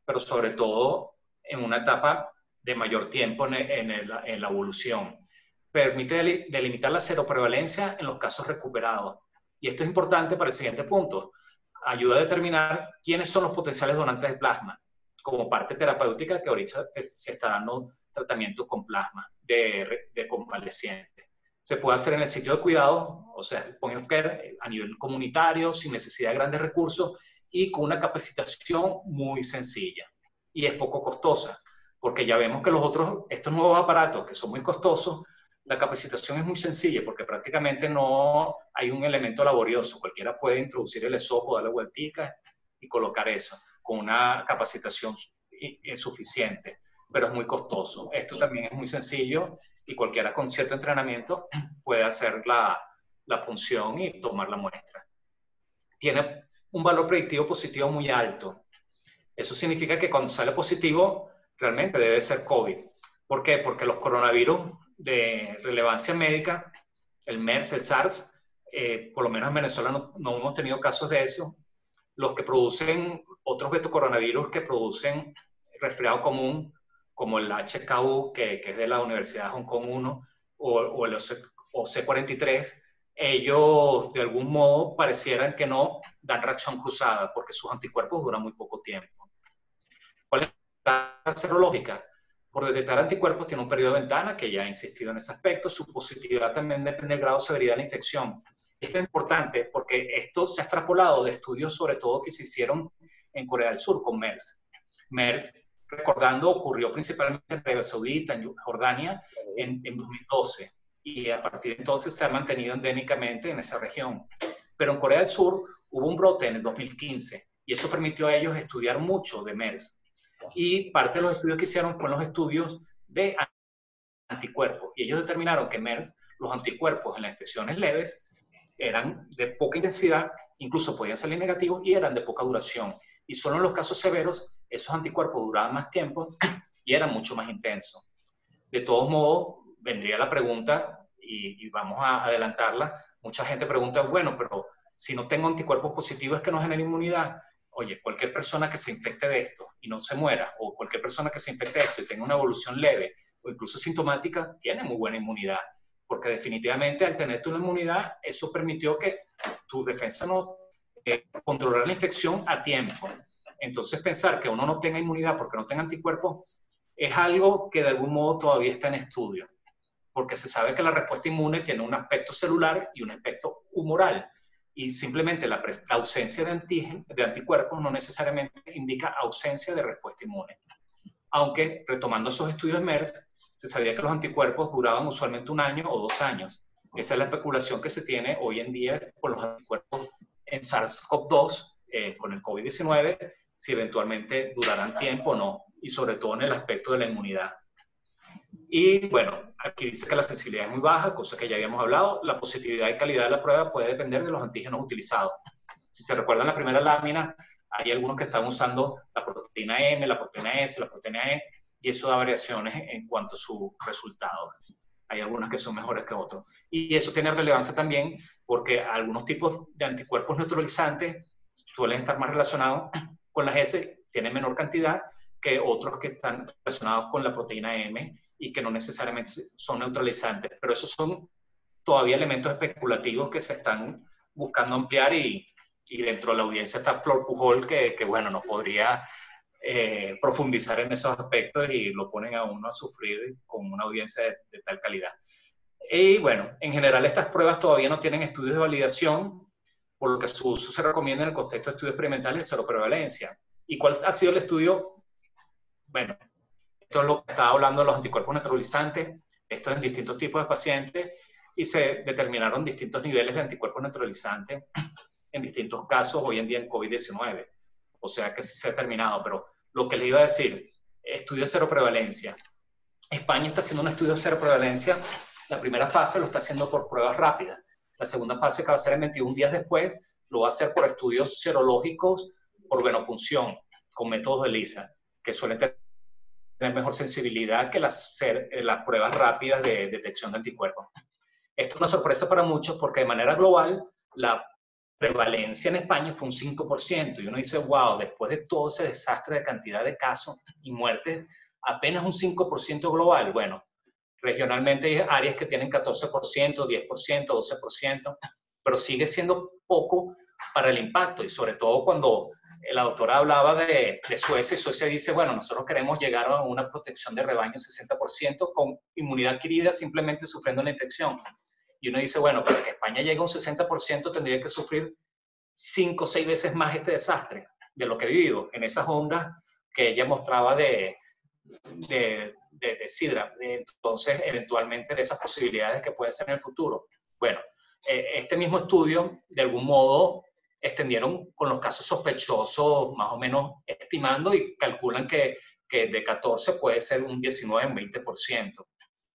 pero sobre todo en una etapa de mayor tiempo en la evolución. Permite delimitar la seroprevalencia en los casos recuperados. Y esto es importante para el siguiente punto. Ayuda a determinar quiénes son los potenciales donantes de plasma, como parte terapéutica que ahorita se está dando tratamiento con plasma de convalecientes. Se puede hacer en el sitio de cuidado, o sea, point of care, a nivel comunitario, sin necesidad de grandes recursos y con una capacitación muy sencilla. Y es poco costosa, porque ya vemos que estos nuevos aparatos que son muy costosos, la capacitación es muy sencilla, porque prácticamente no hay un elemento laborioso. Cualquiera puede introducir el esopo, darle vuelticas y colocar eso, con una capacitación suficiente, pero es muy costoso. Esto también es muy sencillo y cualquiera con cierto entrenamiento puede hacer la punción y tomar la muestra. Tiene un valor predictivo positivo muy alto. Eso significa que cuando sale positivo, realmente debe ser COVID. ¿Por qué? Porque los coronavirus de relevancia médica, el MERS, el SARS, por lo menos en Venezuela no hemos tenido casos de eso. Los que producen otros betocoronavirus que producen resfriado común, como el HKU, que es de la Universidad de Hong Kong 1, o el OC43, ellos de algún modo parecieran que no dan reacción cruzada, porque sus anticuerpos duran muy poco tiempo. ¿Cuál es la serológica? Por detectar anticuerpos tiene un periodo de ventana, que ya he insistido en ese aspecto. Su positividad también depende del grado de severidad de la infección. Esto es importante porque esto se ha extrapolado de estudios, sobre todo que se hicieron en Corea del Sur con MERS. MERS, recordando, ocurrió principalmente en Arabia Saudita, en Jordania, en 2012. Y a partir de entonces se ha mantenido endémicamente en esa región. Pero en Corea del Sur hubo un brote en el 2015 y eso permitió a ellos estudiar mucho de MERS. Y parte de los estudios que hicieron fueron los estudios de anticuerpos. Y ellos determinaron que MERS, los anticuerpos en las infecciones leves, eran de poca intensidad, incluso podían salir negativos y eran de poca duración. Y solo en los casos severos, esos anticuerpos duraban más tiempo y eran mucho más intensos. De todos modos, vendría la pregunta, y vamos a adelantarla. Mucha gente pregunta, bueno, pero si no tengo anticuerpos positivos, ¿es que no genera inmunidad? Oye, cualquier persona que se infecte de esto y no se muera, o cualquier persona que se infecte de esto y tenga una evolución leve o incluso sintomática, tiene muy buena inmunidad. Porque definitivamente al tener tu inmunidad, eso permitió que tu defensa no controlara la infección a tiempo. Entonces pensar que uno no tenga inmunidad porque no tenga anticuerpos es algo que de algún modo todavía está en estudio. Porque se sabe que la respuesta inmune tiene un aspecto celular y un aspecto humoral. Y simplemente la ausencia de anticuerpos no necesariamente indica ausencia de respuesta inmune. Aunque, retomando esos estudios de MERS, se sabía que los anticuerpos duraban usualmente 1 año o 2 años. Esa es la especulación que se tiene hoy en día con los anticuerpos en SARS-CoV-2, con el COVID-19, si eventualmente durarán tiempo o no, y sobre todo en el aspecto de la inmunidad. Y bueno, aquí dice que la sensibilidad es muy baja, cosa que ya habíamos hablado. La positividad y calidad de la prueba puede depender de los antígenos utilizados. Si se recuerdan la primera lámina, hay algunos que están usando la proteína M, la proteína S, la proteína E, y eso da variaciones en cuanto a sus resultados. Hay algunas que son mejores que otros. Y eso tiene relevancia también porque algunos tipos de anticuerpos neutralizantes suelen estar más relacionados con las S, tienen menor cantidad que otros que están relacionados con la proteína M y que no necesariamente son neutralizantes. Pero esos son todavía elementos especulativos que se están buscando ampliar y dentro de la audiencia está Flor Pujol, que bueno, nos podría profundizar en esos aspectos y lo ponen a uno a sufrir con una audiencia de tal calidad. Y bueno, en general estas pruebas todavía no tienen estudios de validación, por lo que su uso se recomienda en el contexto de estudios experimentales de seroprevalencia. ¿Y cuál ha sido el estudio? Bueno, esto es lo que estaba hablando de los anticuerpos neutralizantes, esto es en distintos tipos de pacientes, y se determinaron distintos niveles de anticuerpos neutralizantes en distintos casos hoy en día en COVID-19. O sea que sí se ha determinado, pero lo que les iba a decir, estudio de seroprevalencia. España está haciendo un estudio de seroprevalencia. La primera fase lo está haciendo por pruebas rápidas. La segunda fase, que va a ser en 21 días después, lo va a hacer por estudios serológicos por venopunción, con métodos de ELISA, que suelen tener mejor sensibilidad que las pruebas rápidas de detección de anticuerpos. Esto es una sorpresa para muchos porque de manera global la prevalencia en España fue un 5%, y uno dice, wow, después de todo ese desastre de cantidad de casos y muertes, apenas un 5% global. Bueno, regionalmente hay áreas que tienen 14%, 10%, 12%, pero sigue siendo poco para el impacto, y sobre todo cuando la doctora hablaba de Suecia, y Suecia dice, bueno, nosotros queremos llegar a una protección de rebaño 60% con inmunidad adquirida simplemente sufriendo la infección. Y uno dice, bueno, para que España llegue a un 60% tendría que sufrir 5 o 6 veces más este desastre de lo que he vivido en esas ondas que ella mostraba de Sidra. Entonces, eventualmente de esas posibilidades que puede ser en el futuro. Bueno, este mismo estudio, de algún modo, extendieron con los casos sospechosos, más o menos estimando, y calculan que de 14 puede ser un 19, un 20%.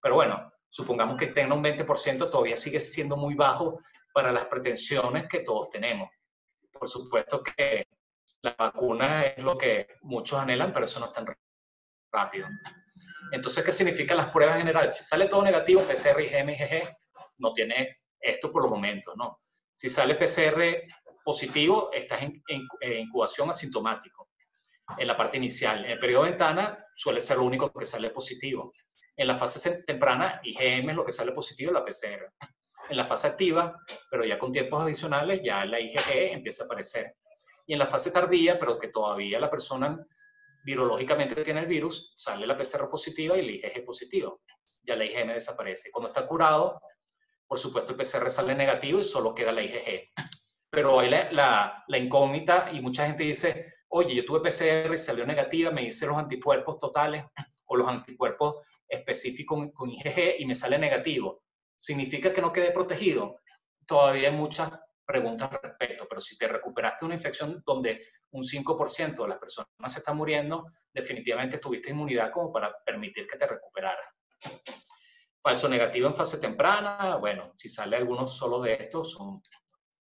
Pero bueno, supongamos que tenga un 20%, todavía sigue siendo muy bajo para las pretensiones que todos tenemos. Por supuesto que la vacuna es lo que muchos anhelan, pero eso no es tan rápido. Entonces, ¿qué significan las pruebas en general? Si sale todo negativo, PCR, IgM, IgG, no tienes esto por los momentos, ¿no? Si sale PCR positivo, estás en incubación asintomático en la parte inicial. En el periodo de ventana suele ser lo único que sale positivo. En la fase temprana, IgM es lo que sale positivo, la PCR. En la fase activa, pero ya con tiempos adicionales, ya la IgG empieza a aparecer. Y en la fase tardía, pero que todavía la persona virológicamente tiene el virus, sale la PCR positiva y la IgG positivo. Ya la IgM desaparece. Cuando está curado, por supuesto el PCR sale negativo y solo queda la IgG. Pero hay la incógnita, y mucha gente dice, oye, yo tuve PCR y salió negativa, me hice los anticuerpos totales o los anticuerpos específicos con IgG y me sale negativo. ¿Significa que no quedé protegido? Todavía hay muchas preguntas al respecto, pero si te recuperaste una infección donde un 5% de las personas se están muriendo, definitivamente tuviste inmunidad como para permitir que te recuperaras. Falso negativo en fase temprana, bueno, si sale alguno solo de estos, son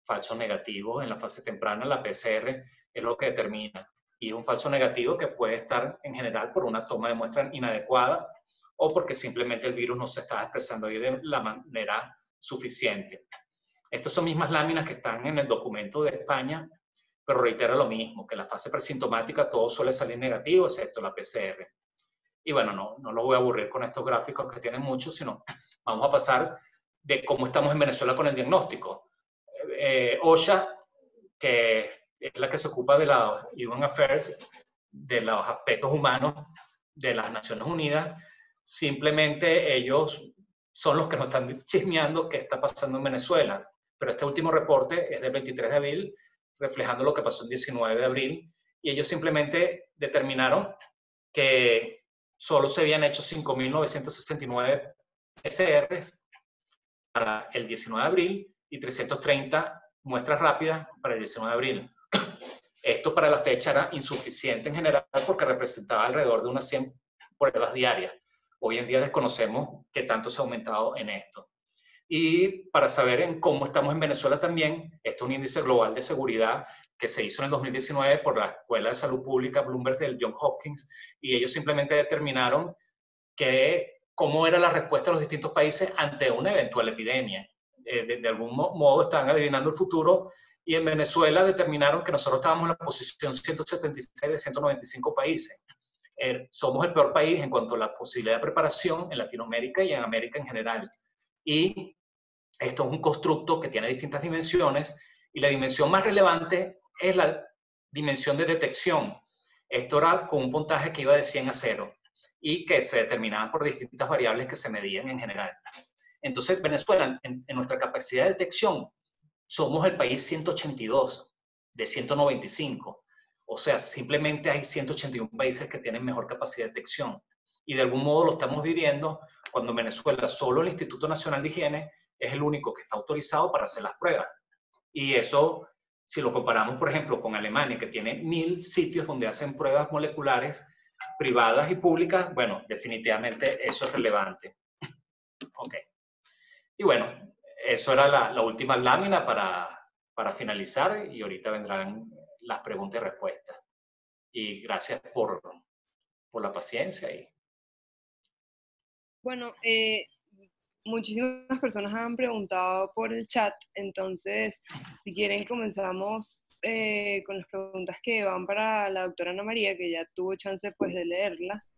falsos negativos en la fase temprana. La PCR es lo que determina, y es un falso negativo que puede estar en general por una toma de muestra inadecuada o porque simplemente el virus no se está expresando ahí de la manera suficiente. Estas son mismas láminas que están en el documento de España, pero reitero lo mismo, que la fase presintomática todo suele salir negativo, excepto la PCR. Y bueno, no lo voy a aburrir con estos gráficos que tienen mucho, sino vamos a pasar de cómo estamos en Venezuela con el diagnóstico. OSHA, que es la que se ocupa de la Human Affairs, de los aspectos humanos de las Naciones Unidas, simplemente ellos son los que nos están chismeando qué está pasando en Venezuela. Pero este último reporte es del 23 de abril, reflejando lo que pasó el 19 de abril, y ellos simplemente determinaron que solo se habían hecho 5.969 PCRs para el 19 de abril y 330 muestras rápidas para el 19 de abril. Esto para la fecha era insuficiente en general porque representaba alrededor de unas 100 pruebas diarias. Hoy en día desconocemos qué tanto se ha aumentado en esto. Y para saber en cómo estamos en Venezuela también, este es un índice global de seguridad que se hizo en el 2019 por la Escuela de Salud Pública Bloomberg del Johns Hopkins, y ellos simplemente determinaron cómo era la respuesta de los distintos países ante una eventual epidemia. De algún modo estaban adivinando el futuro, y en Venezuela determinaron que nosotros estábamos en la posición 176 de 195 países. Somos el peor país en cuanto a la posibilidad de preparación en Latinoamérica y en América en general. Y esto es un constructo que tiene distintas dimensiones, y la dimensión más relevante es la dimensión de detección. Esto era con un puntaje que iba de 100 a 0 y que se determinaban por distintas variables que se medían en general. Entonces, Venezuela, en nuestra capacidad de detección, somos el país 182 de 195. O sea, simplemente hay 181 países que tienen mejor capacidad de detección. Y de algún modo lo estamos viviendo cuando en Venezuela solo el Instituto Nacional de Higiene es el único que está autorizado para hacer las pruebas. Y eso, si lo comparamos, por ejemplo, con Alemania, que tiene 1000 sitios donde hacen pruebas moleculares privadas y públicas, bueno, definitivamente eso es relevante. Ok. Y bueno, eso era la última lámina para finalizar, y ahorita vendrán las preguntas y respuestas. Y gracias por la paciencia. Bueno, muchísimas personas han preguntado por el chat, entonces si quieren comenzamos con las preguntas que van para la doctora Ana María, que ya tuvo chance pues de leerlas,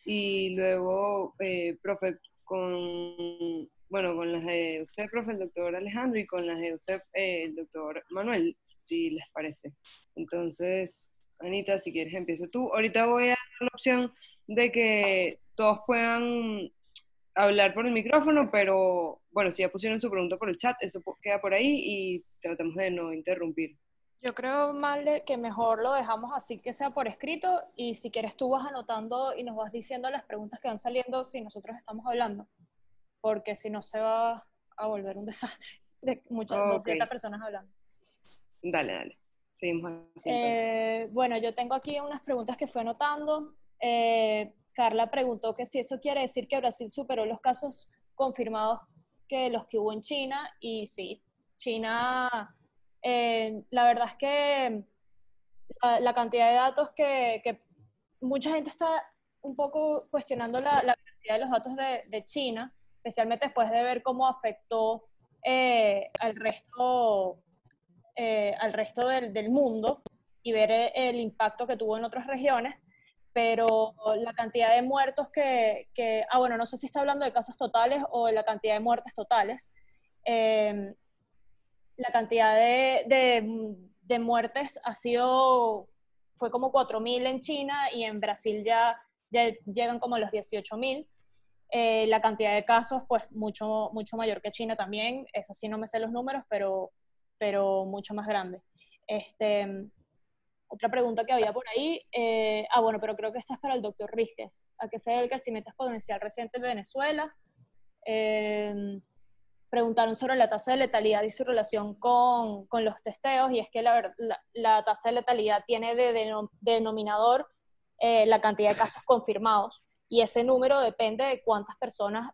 y luego, profe, con las de usted, profe, el doctor Alejandro, y con las de usted, el doctor Manuel, si les parece. Entonces, Anita, si quieres empieza tú. Ahorita voy a dar la opción de que todos puedan hablar por el micrófono, pero bueno, si ya pusieron su pregunta por el chat, eso queda por ahí y tratemos de no interrumpir. Yo creo, Male, que mejor lo dejamos así, que sea por escrito, y si quieres tú vas anotando y nos vas diciendo las preguntas que van saliendo si nosotros estamos hablando, porque si no se va a volver un desastre de muchas, 200 personas hablando. Dale. Seguimos así entonces. Bueno, yo tengo aquí unas preguntas que fui anotando. Carla preguntó que si eso quiere decir que Brasil superó los casos confirmados que los que hubo en China, y sí, China, la verdad es que la cantidad de datos que mucha gente está un poco cuestionando la veracidad de los datos de China, especialmente después de ver cómo afectó al resto del mundo y ver el impacto que tuvo en otras regiones, pero la cantidad de muertos bueno, no sé si está hablando de casos totales o de la cantidad de muertes totales. La cantidad de muertes fue como 4.000 en China, y en Brasil ya llegan como a los 18.000. La cantidad de casos, pues mucho mayor que China también. Es así, no me sé los números, pero mucho más grande. Otra pregunta que había por ahí, bueno, pero creo que esta es para el doctor Rísquez. ¿A qué se debe el crecimiento exponencial reciente en Venezuela? Preguntaron sobre la tasa de letalidad y su relación con los testeos, y es que la tasa de letalidad tiene de denominador la cantidad de casos confirmados, y ese número depende de cuántas personas,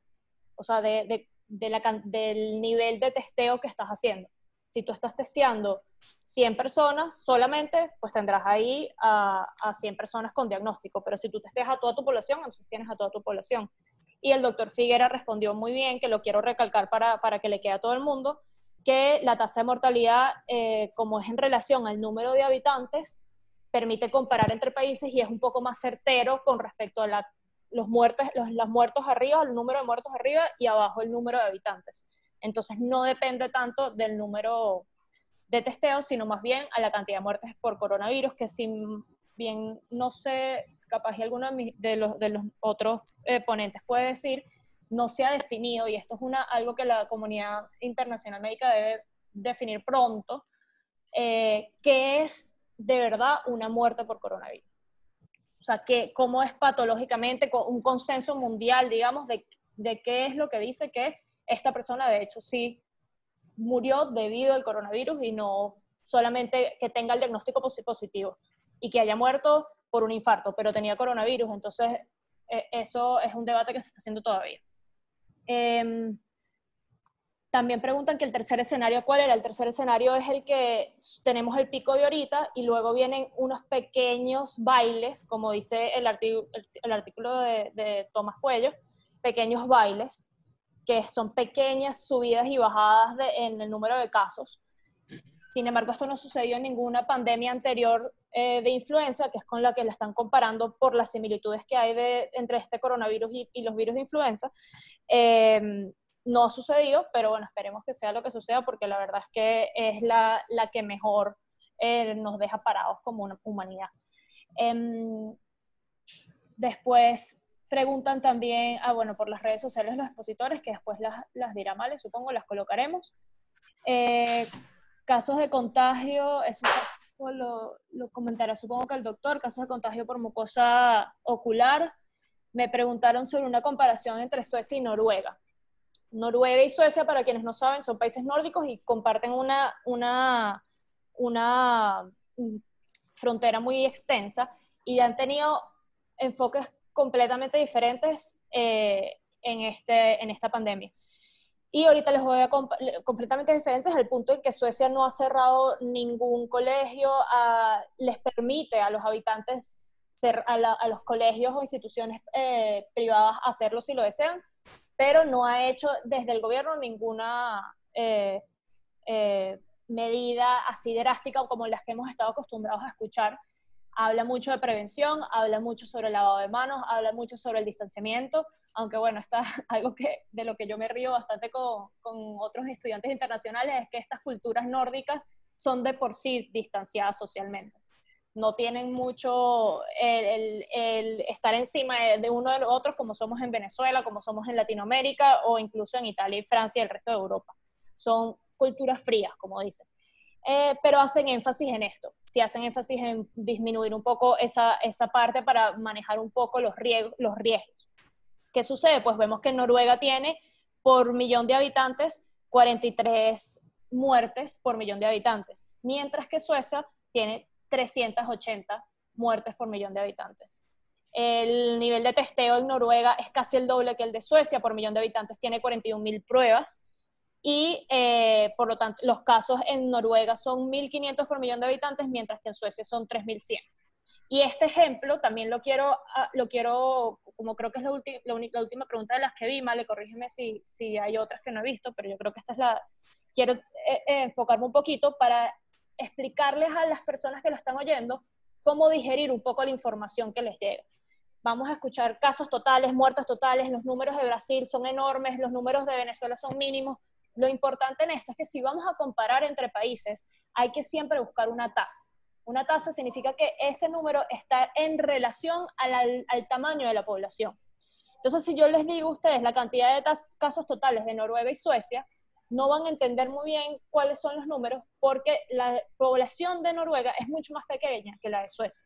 o sea, del nivel de testeo que estás haciendo. Si tú estás testeando 100 personas solamente, pues tendrás ahí a 100 personas con diagnóstico, pero si tú testeas a toda tu población, entonces tienes a toda tu población. Y el doctor Figuera respondió muy bien, que lo quiero recalcar para que le quede a todo el mundo, que la tasa de mortalidad, como es en relación al número de habitantes, permite comparar entre países y es un poco más certero con respecto a los muertos arriba, el número de muertos arriba, y abajo el número de habitantes. Entonces no depende tanto del número de testeos, sino más bien a la cantidad de muertes por coronavirus, que si bien no sé, capaz y alguno de los otros ponentes puede decir, no se ha definido, y esto es algo que la comunidad internacional médica debe definir pronto, qué es de verdad una muerte por coronavirus. O sea, cómo es patológicamente, un consenso mundial, digamos, de qué es lo que dice que esta persona de hecho sí murió debido al coronavirus, y no solamente que tenga el diagnóstico positivo y que haya muerto por un infarto, pero tenía coronavirus. Entonces, eso es un debate que se está haciendo todavía. También preguntan que el tercer escenario, ¿cuál era? El tercer escenario es el que tenemos el pico de ahorita y luego vienen unos pequeños bailes, como dice el artículo de Tomás Cuello, pequeños bailes, que son pequeñas subidas y bajadas en el número de casos. Sin embargo, esto no sucedió en ninguna pandemia anterior de influenza, que es con la que la están comparando por las similitudes que hay entre este coronavirus y los virus de influenza. No ha sucedido, pero bueno, esperemos que sea lo que suceda, porque la verdad es que es la que mejor nos deja parados como una humanidad. Después preguntan también, bueno, por las redes sociales los expositores, que después las dirá Male, supongo, las colocaremos. Casos de contagio, eso lo comentará supongo que el doctor, casos de contagio por mucosa ocular. Me preguntaron sobre una comparación entre Suecia y Noruega. Noruega y Suecia, para quienes no saben, son países nórdicos y comparten una frontera muy extensa, y han tenido enfoques completamente diferentes en esta pandemia. Y ahorita les voy a completamente diferentes al punto en que Suecia no ha cerrado ningún colegio, les permite a los habitantes, a los colegios o instituciones privadas hacerlo si lo desean, pero no ha hecho desde el gobierno ninguna medida así drástica como las que hemos estado acostumbrados a escuchar. Habla mucho de prevención, habla mucho sobre el lavado de manos, habla mucho sobre el distanciamiento, aunque bueno, está algo de lo que yo me río bastante con otros estudiantes internacionales, es que estas culturas nórdicas son de por sí distanciadas socialmente. No tienen mucho el estar encima de uno de los otros, como somos en Venezuela, como somos en Latinoamérica, o incluso en Italia y Francia y el resto de Europa. Son culturas frías, como dicen. Pero hacen énfasis en esto, sí hacen énfasis en disminuir un poco esa parte para manejar un poco los riesgos. ¿Qué sucede? Pues vemos que Noruega tiene por millón de habitantes 43 muertes por millón de habitantes, mientras que Suecia tiene 380 muertes por millón de habitantes. El nivel de testeo en Noruega es casi el doble que el de Suecia, por millón de habitantes tiene 41.000 pruebas, y por lo tanto los casos en Noruega son 1.500 por millón de habitantes, mientras que en Suecia son 3.100. Y este ejemplo también lo quiero, como creo que es la última pregunta de las que vi, Male, corrígeme si hay otras que no he visto, pero yo creo que esta es quiero enfocarme un poquito para explicarles a las personas que lo están oyendo cómo digerir un poco la información que les llega. Vamos a escuchar casos totales, muertes totales, los números de Brasil son enormes, los números de Venezuela son mínimos. Lo importante en esto es que si vamos a comparar entre países, hay que siempre buscar una tasa. Una tasa significa que ese número está en relación al tamaño de la población. Entonces, si yo les digo a ustedes la cantidad de casos totales de Noruega y Suecia, no van a entender muy bien cuáles son los números, porque la población de Noruega es mucho más pequeña que la de Suecia.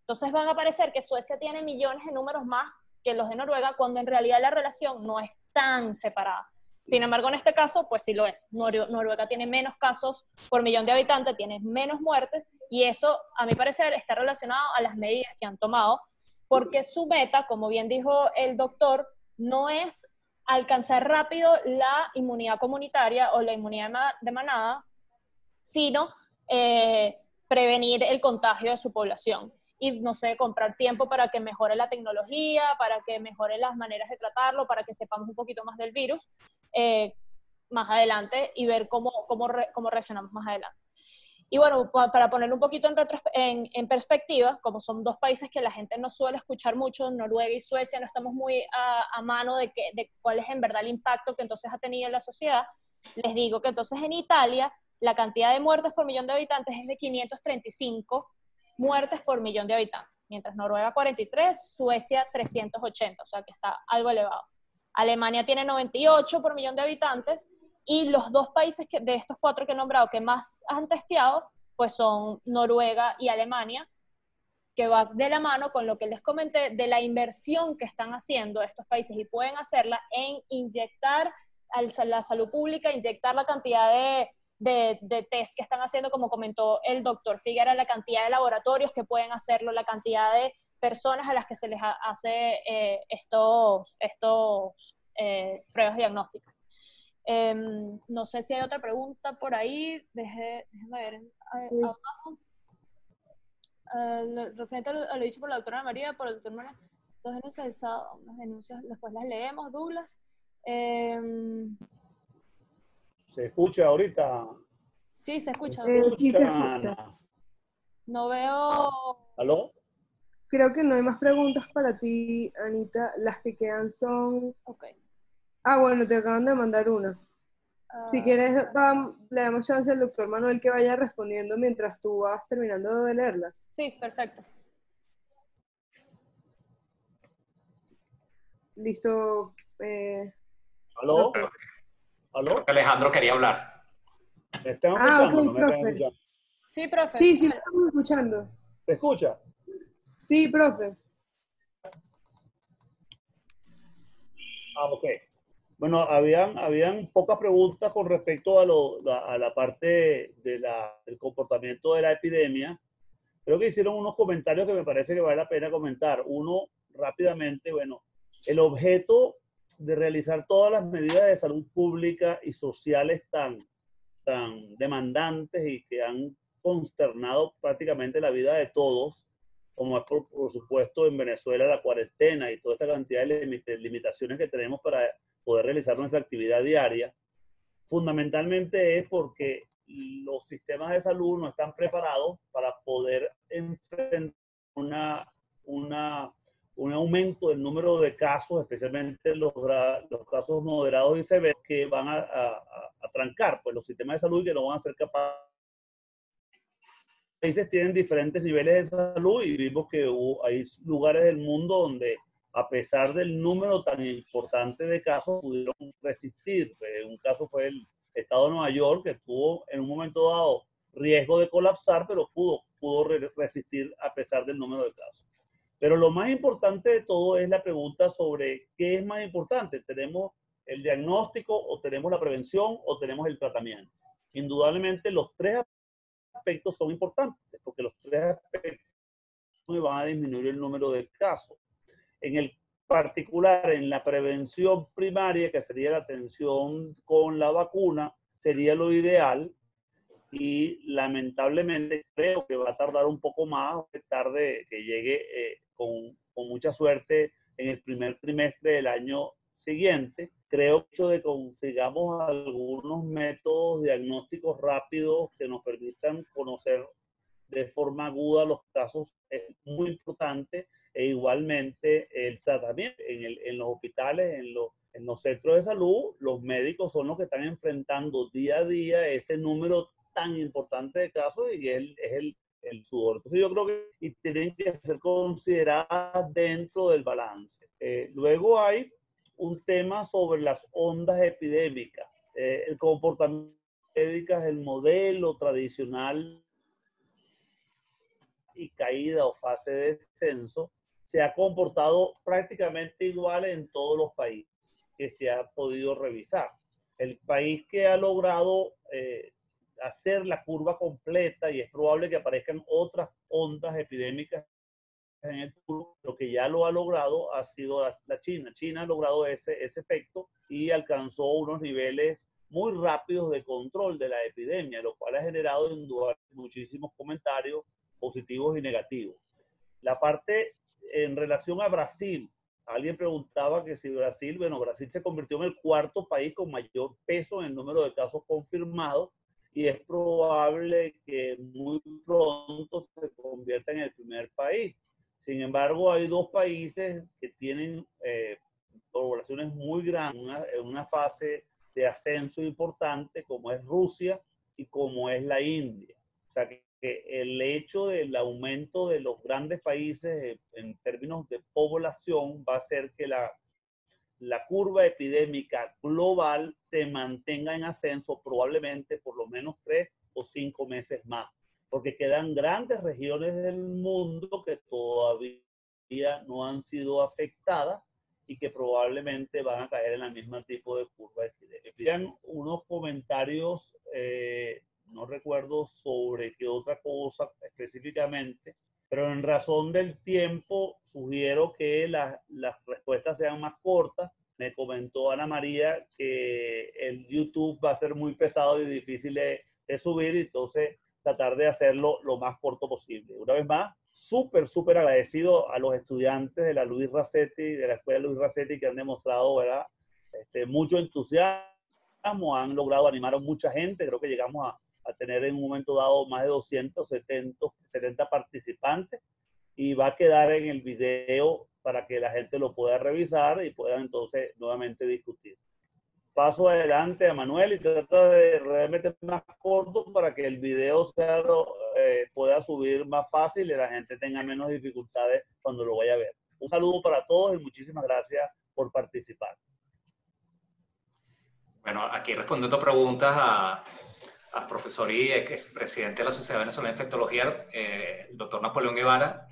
Entonces van a parecer que Suecia tiene millones de números más que los de Noruega, cuando en realidad la relación no es tan separada. Sin embargo, en este caso, pues sí lo es. Noruega tiene menos casos por millón de habitantes, tiene menos muertes, y eso, a mi parecer, está relacionado a las medidas que han tomado, porque su meta, como bien dijo el doctor, no es alcanzar rápido la inmunidad comunitaria o la inmunidad de manada, sino prevenir el contagio de su población. Y, no sé, comprar tiempo para que mejore la tecnología, para que mejore las maneras de tratarlo, para que sepamos un poquito más del virus más adelante y ver cómo reaccionamos más adelante. Y bueno, para ponerlo un poquito en perspectiva, como son dos países que la gente no suele escuchar mucho, Noruega y Suecia, no estamos muy a mano de cuál es en verdad el impacto que entonces ha tenido en la sociedad, les digo que entonces en Italia la cantidad de muertes por millón de habitantes es de 535 muertes por millón de habitantes, mientras Noruega 43, Suecia 380, o sea que está algo elevado. Alemania tiene 98 por millón de habitantes, y los dos países de estos 4 que he nombrado que más han testeado, pues son Noruega y Alemania, que va de la mano con lo que les comenté de la inversión que están haciendo estos países, y pueden hacerla en inyectar a la salud pública, inyectar la cantidad de test que están haciendo, como comentó el doctor Figuera, la cantidad de laboratorios que pueden hacerlo, la cantidad de personas a las que se les hace pruebas diagnósticas. No sé si hay otra pregunta por ahí. Déjame ver abajo. Referente a lo dicho por la doctora María, por el doctor Manuel, dos denuncias del sábado, unas denuncias, después las leemos, Douglas. ¿Se escucha ahorita? Sí, se escucha. Sí, se escucha. No veo... ¿Aló? Creo que no hay más preguntas para ti, Anita. Las que quedan son... Okay. Ah, bueno, te acaban de mandar una. Si quieres, le damos chance al doctor Manuel que vaya respondiendo mientras tú vas terminando de leerlas. Sí, perfecto. Listo. ¿Aló? ¿Aló? Creo que Alejandro quería hablar. ¿Me están escuchando? Ok, ¿No me están profe. escuchando? Sí, profe. Sí, me estamos escuchando. ¿Se escucha? Sí, profe. Ok. Bueno, habían pocas preguntas con respecto a la parte del comportamiento de la epidemia. Creo que hicieron unos comentarios que me parece que vale la pena comentar. Uno, rápidamente, bueno, el objeto de realizar todas las medidas de salud pública y sociales tan demandantes y que han consternado prácticamente la vida de todos, como es por supuesto en Venezuela la cuarentena y toda esta cantidad de limitaciones que tenemos para poder realizar nuestra actividad diaria, fundamentalmente es porque los sistemas de salud no están preparados para poder enfrentar un aumento del número de casos, especialmente los casos moderados y severos, que van a trancar pues, los sistemas de salud y que no van a ser capaces. Los países tienen diferentes niveles de salud y vimos que hay lugares del mundo donde, a pesar del número tan importante de casos, pudieron resistir. Un caso fue el estado de Nueva York, que tuvo en un momento dado riesgo de colapsar, pero pudo resistir a pesar del número de casos. Pero lo más importante de todo es la pregunta sobre qué es más importante. ¿Tenemos el diagnóstico o tenemos la prevención o tenemos el tratamiento? Indudablemente los tres aspectos son importantes porque los tres aspectos van a disminuir el número de casos. En el particular, en la prevención primaria, que sería la atención con la vacuna, sería lo ideal. Y lamentablemente creo que va a tardar un poco más, tarde que llegue con mucha suerte en el primer trimestre del año siguiente. Creo que de consigamos algunos métodos diagnósticos rápidos que nos permitan conocer de forma aguda los casos es muy importante, e igualmente el tratamiento en los hospitales, en los centros de salud. Los médicos son los que están enfrentando día a día ese número tan importante de casos y es el sudor. Entonces yo creo que tienen que ser consideradas dentro del balance. Luego hay un tema sobre las ondas epidémicas. El comportamiento médico es el modelo tradicional y caída o fase de descenso se ha comportado prácticamente igual en todos los países que se ha podido revisar. El país que ha logrado hacer la curva completa, y es probable que aparezcan otras ondas epidémicas en el futuro, lo que ya lo ha logrado ha sido la China. China ha logrado ese efecto y alcanzó unos niveles muy rápidos de control de la epidemia, lo cual ha generado muchísimos comentarios positivos y negativos. La parte en relación a Brasil, alguien preguntaba que si Brasil se convirtió en el cuarto país con mayor peso en el número de casos confirmados, y es probable que muy pronto se convierta en el primer país. Sin embargo, hay dos países que tienen poblaciones muy grandes, en una fase de ascenso importante, como es Rusia y como es la India. O sea que el hecho del aumento de los grandes países en términos de población va a hacer que la curva epidémica global se mantenga en ascenso probablemente por lo menos 3 o 5 meses más, porque quedan grandes regiones del mundo que todavía no han sido afectadas y que probablemente van a caer en el mismo tipo de curva epidémica. Unos comentarios, no recuerdo sobre qué otra cosa específicamente, pero en razón del tiempo sugiero que las respuestas sean más cortas. Me comentó Ana María que el YouTube va a ser muy pesado y difícil de subir, entonces tratar de hacerlo lo más corto posible. Una vez más, súper agradecido a los estudiantes de la Luis Racetti, de la Escuela Luis Racetti, que han demostrado, ¿verdad? Mucho entusiasmo, han logrado animar a mucha gente. Creo que llegamos a tener en un momento dado más de 270 participantes, y va a quedar en el video para que la gente lo pueda revisar y puedan entonces nuevamente discutir. Paso adelante a Manuel y trata de realmente más corto para que el video pueda subir más fácil y la gente tenga menos dificultades cuando lo vaya a ver. Un saludo para todos y muchísimas gracias por participar. Bueno, aquí respondiendo preguntas al profesor y expresidente de la Sociedad Venezolana de Infectología, el doctor Napoleón Guevara.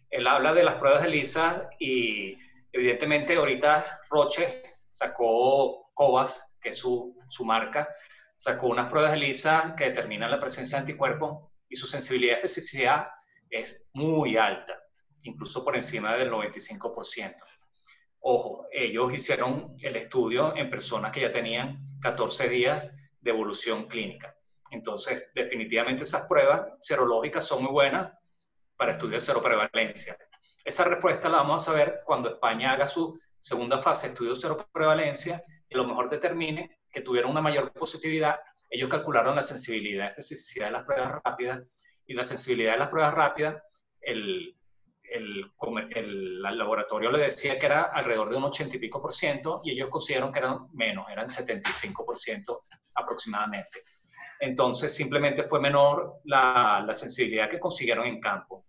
Él habla de las pruebas de ELISA y evidentemente ahorita Roche sacó Covas, que es su marca, sacó unas pruebas de ELISA que determinan la presencia de anticuerpos y su sensibilidad y especificidad es muy alta, incluso por encima del 95%. Ojo, ellos hicieron el estudio en personas que ya tenían 14 días de evolución clínica. Entonces, definitivamente esas pruebas serológicas son muy buenas para estudios de seroprevalencia. Esa respuesta la vamos a saber cuando España haga su segunda fase de estudios de seroprevalencia y a lo mejor determine que tuvieron una mayor positividad. Ellos calcularon la sensibilidad y especificidad de las pruebas rápidas, y la sensibilidad de las pruebas rápidas, el laboratorio le decía que era alrededor de un 80 y pico %, y ellos consideraron que eran menos, eran 75% aproximadamente. Entonces simplemente fue menor la sensibilidad que consiguieron en campo.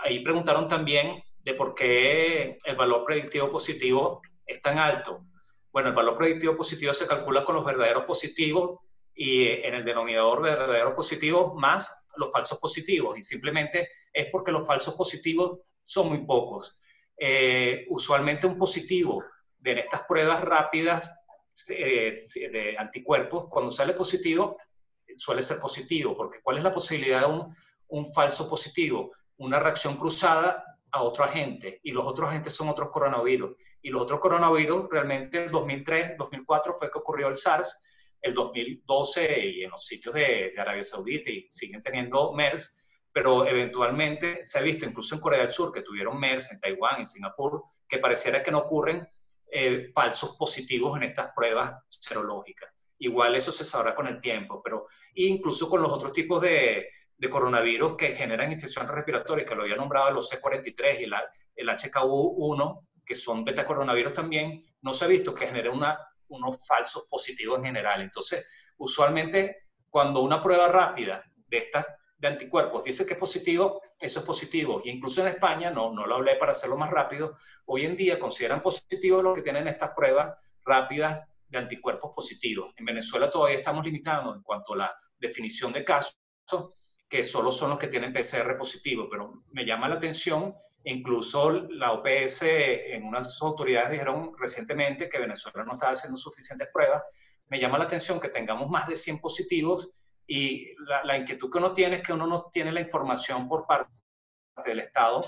Ahí preguntaron también de por qué el valor predictivo positivo es tan alto. Bueno, el valor predictivo positivo se calcula con los verdaderos positivos y en el denominador verdadero positivo más los falsos positivos, y simplemente es porque los falsos positivos son muy pocos. Usualmente un positivo de estas pruebas rápidas de anticuerpos, cuando sale positivo, suele ser positivo, porque ¿cuál es la posibilidad de un falso positivo? Una reacción cruzada a otro agente, y los otros agentes son otros coronavirus. Y los otros coronavirus, realmente en 2003, 2004 fue que ocurrió el SARS, el 2012 y en los sitios de Arabia Saudita, y siguen teniendo MERS, pero eventualmente se ha visto incluso en Corea del Sur que tuvieron MERS, en Taiwán, en Singapur, que pareciera que no ocurren falsos positivos en estas pruebas serológicas. Igual eso se sabrá con el tiempo, pero incluso con los otros tipos de coronavirus que generan infecciones respiratorias, que lo había nombrado los C43 y el HKU1, que son betacoronavirus también, no se ha visto que generen unos falsos positivos en general. Entonces, usualmente, cuando una prueba rápida de estas de anticuerpos dice que es positivo, eso es positivo. Y incluso en España, no lo hablé para hacerlo más rápido, hoy en día consideran positivos los que tienen estas pruebas rápidas de anticuerpos positivos. En Venezuela todavía estamos limitando en cuanto a la definición de casos, que solo son los que tienen PCR positivo, pero me llama la atención, incluso la OPS en unas autoridades dijeron recientemente que Venezuela no estaba haciendo suficientes pruebas. Me llama la atención que tengamos más de 100 positivos, y la inquietud que uno tiene es que uno no tiene la información por parte del Estado.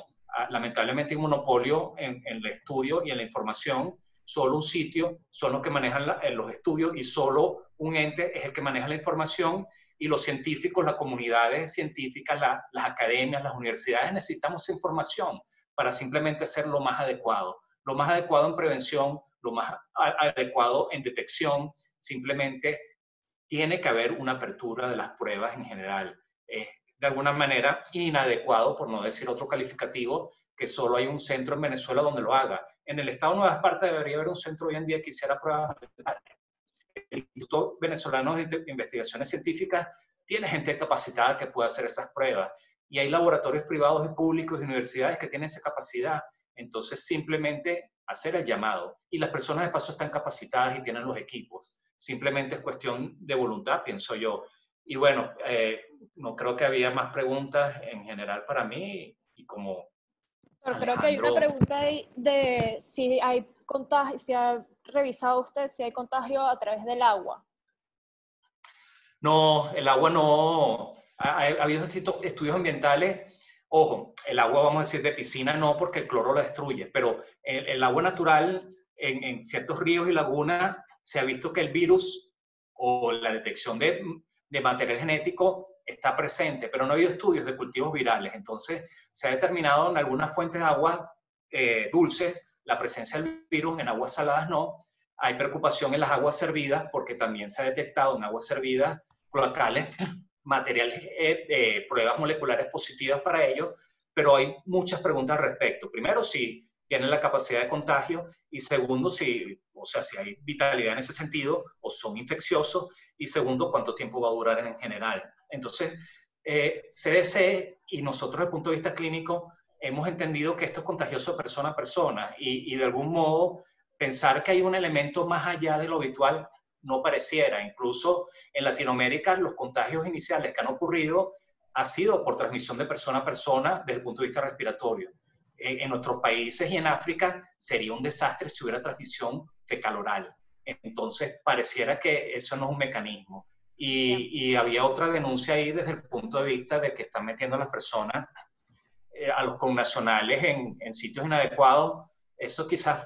Lamentablemente hay un monopolio en el estudio y en la información. Solo un sitio son los que manejan los estudios, y solo un ente es el que maneja la información, y los científicos, las comunidades científicas, las academias, las universidades necesitamos información para simplemente hacer lo más adecuado en prevención, lo más adecuado en detección. Simplemente tiene que haber una apertura de las pruebas en general. De alguna manera inadecuado, por no decir otro calificativo, que solo hay un centro en Venezuela donde lo haga. En el estado de Nueva Esparta debería haber un centro hoy en día que hiciera pruebas. El Instituto Venezolano de Investigaciones Científicas tiene gente capacitada que puede hacer esas pruebas, y hay laboratorios privados y públicos y universidades que tienen esa capacidad. Entonces, simplemente hacer el llamado, y las personas de paso están capacitadas y tienen los equipos. Simplemente es cuestión de voluntad, pienso yo. Y bueno, no creo que había más preguntas en general para mí, y como pero creo que hay una pregunta de si hay contagio, si ha revisado usted si hay contagio a través del agua. No, el agua no. Ha habido estudios ambientales. Ojo, el agua, vamos a decir, de piscina no, porque el cloro la destruye, pero el agua natural en ciertos ríos y lagunas se ha visto que el virus o la detección de material genético está presente, pero no ha habido estudios de cultivos virales. Entonces, se ha determinado en algunas fuentes de agua dulces la presencia del virus, en aguas saladas no. Hay preocupación en las aguas servidas, porque también se ha detectado en aguas servidas cloacales materiales de pruebas moleculares positivas para ello, pero hay muchas preguntas al respecto. Primero, si tienen la capacidad de contagio, y segundo, si hay vitalidad en ese sentido o son infecciosos, y segundo, cuánto tiempo va a durar en general. Entonces, CDC y nosotros desde el punto de vista clínico hemos entendido que esto es contagioso persona a persona, y de algún modo pensar que hay un elemento más allá de lo habitual no pareciera. Incluso en Latinoamérica los contagios iniciales que han ocurrido ha sido por transmisión de persona a persona desde el punto de vista respiratorio. En nuestros países y en África sería un desastre si hubiera transmisión fecal-oral. Entonces pareciera que eso no es un mecanismo. Y había otra denuncia ahí desde el punto de vista de que están metiendo a las personas, a los connacionales en sitios inadecuados. Eso quizás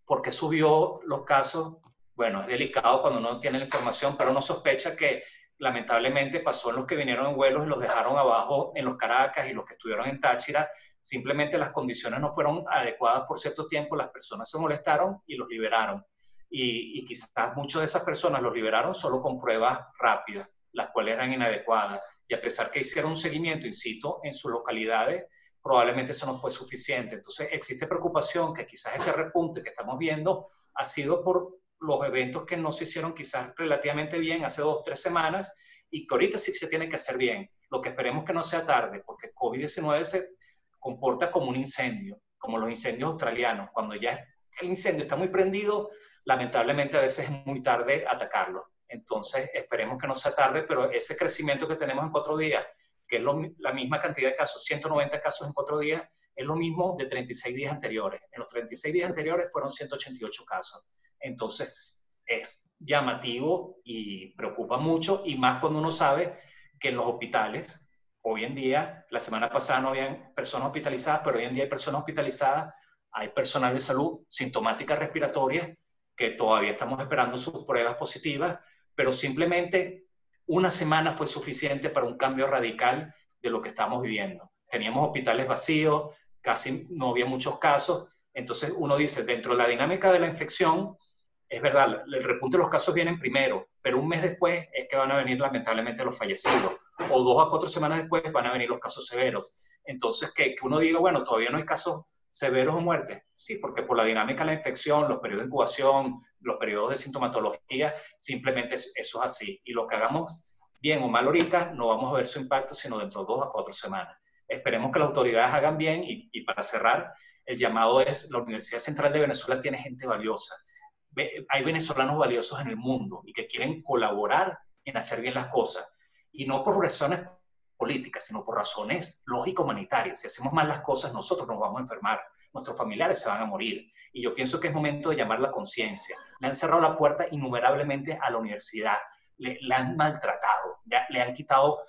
porque subió los casos. Bueno, es delicado cuando uno tiene la información, pero uno sospecha que lamentablemente pasó en los que vinieron en vuelos y los dejaron abajo en los Caracas, y los que estuvieron en Táchira. Simplemente las condiciones no fueron adecuadas por cierto tiempo, las personas se molestaron y los liberaron. y quizás muchas de esas personas los liberaron solo con pruebas rápidas, las cuales eran inadecuadas. Y a pesar que hicieron un seguimiento in situ en sus localidades, probablemente eso no fue suficiente. Entonces existe preocupación que quizás este repunte que estamos viendo ha sido por los eventos que no se hicieron quizás relativamente bien hace 2 o 3 semanas y que ahorita sí se tiene que hacer bien. Lo que esperemos que no sea tarde, porque COVID-19 se comporta como un incendio, como los incendios australianos. Cuando ya el incendio está muy prendido, lamentablemente a veces es muy tarde atacarlo. Entonces esperemos que no sea tarde, pero ese crecimiento que tenemos en 4 días, que es la misma cantidad de casos, 190 casos en 4 días, es lo mismo de 36 días anteriores. En los 36 días anteriores fueron 188 casos. Entonces es llamativo y preocupa mucho, y más cuando uno sabe que en los hospitales, hoy en día, la semana pasada no habían personas hospitalizadas, pero hoy en día hay personas hospitalizadas, hay personal de salud sintomática respiratoria que todavía estamos esperando sus pruebas positivas, pero simplemente una semana fue suficiente para un cambio radical de lo que estamos viviendo. Teníamos hospitales vacíos, casi no había muchos casos, entonces uno dice, dentro de la dinámica de la infección, es verdad, el repunte de los casos vienen primero, pero un mes después es que van a venir lamentablemente los fallecidos, o 2 a 4 semanas después van a venir los casos severos. Entonces, que uno diga, bueno, todavía no hay casos severos o muertes, sí, porque por la dinámica de la infección, los periodos de incubación, los periodos de sintomatología, simplemente eso es así. Y lo que hagamos bien o mal ahorita, no vamos a ver su impacto sino dentro de 2 a 4 semanas. Esperemos que las autoridades hagan bien y para cerrar, el llamado es, la Universidad Central de Venezuela tiene gente valiosa. Hay venezolanos valiosos en el mundo y que quieren colaborar en hacer bien las cosas. Y no por razones políticas, sino por razones lógico-humanitarias. Si hacemos mal las cosas, nosotros nos vamos a enfermar, nuestros familiares se van a morir. Y yo pienso que es momento de llamar la conciencia. Le han cerrado la puerta innumerablemente a la universidad, le han maltratado, le han quitado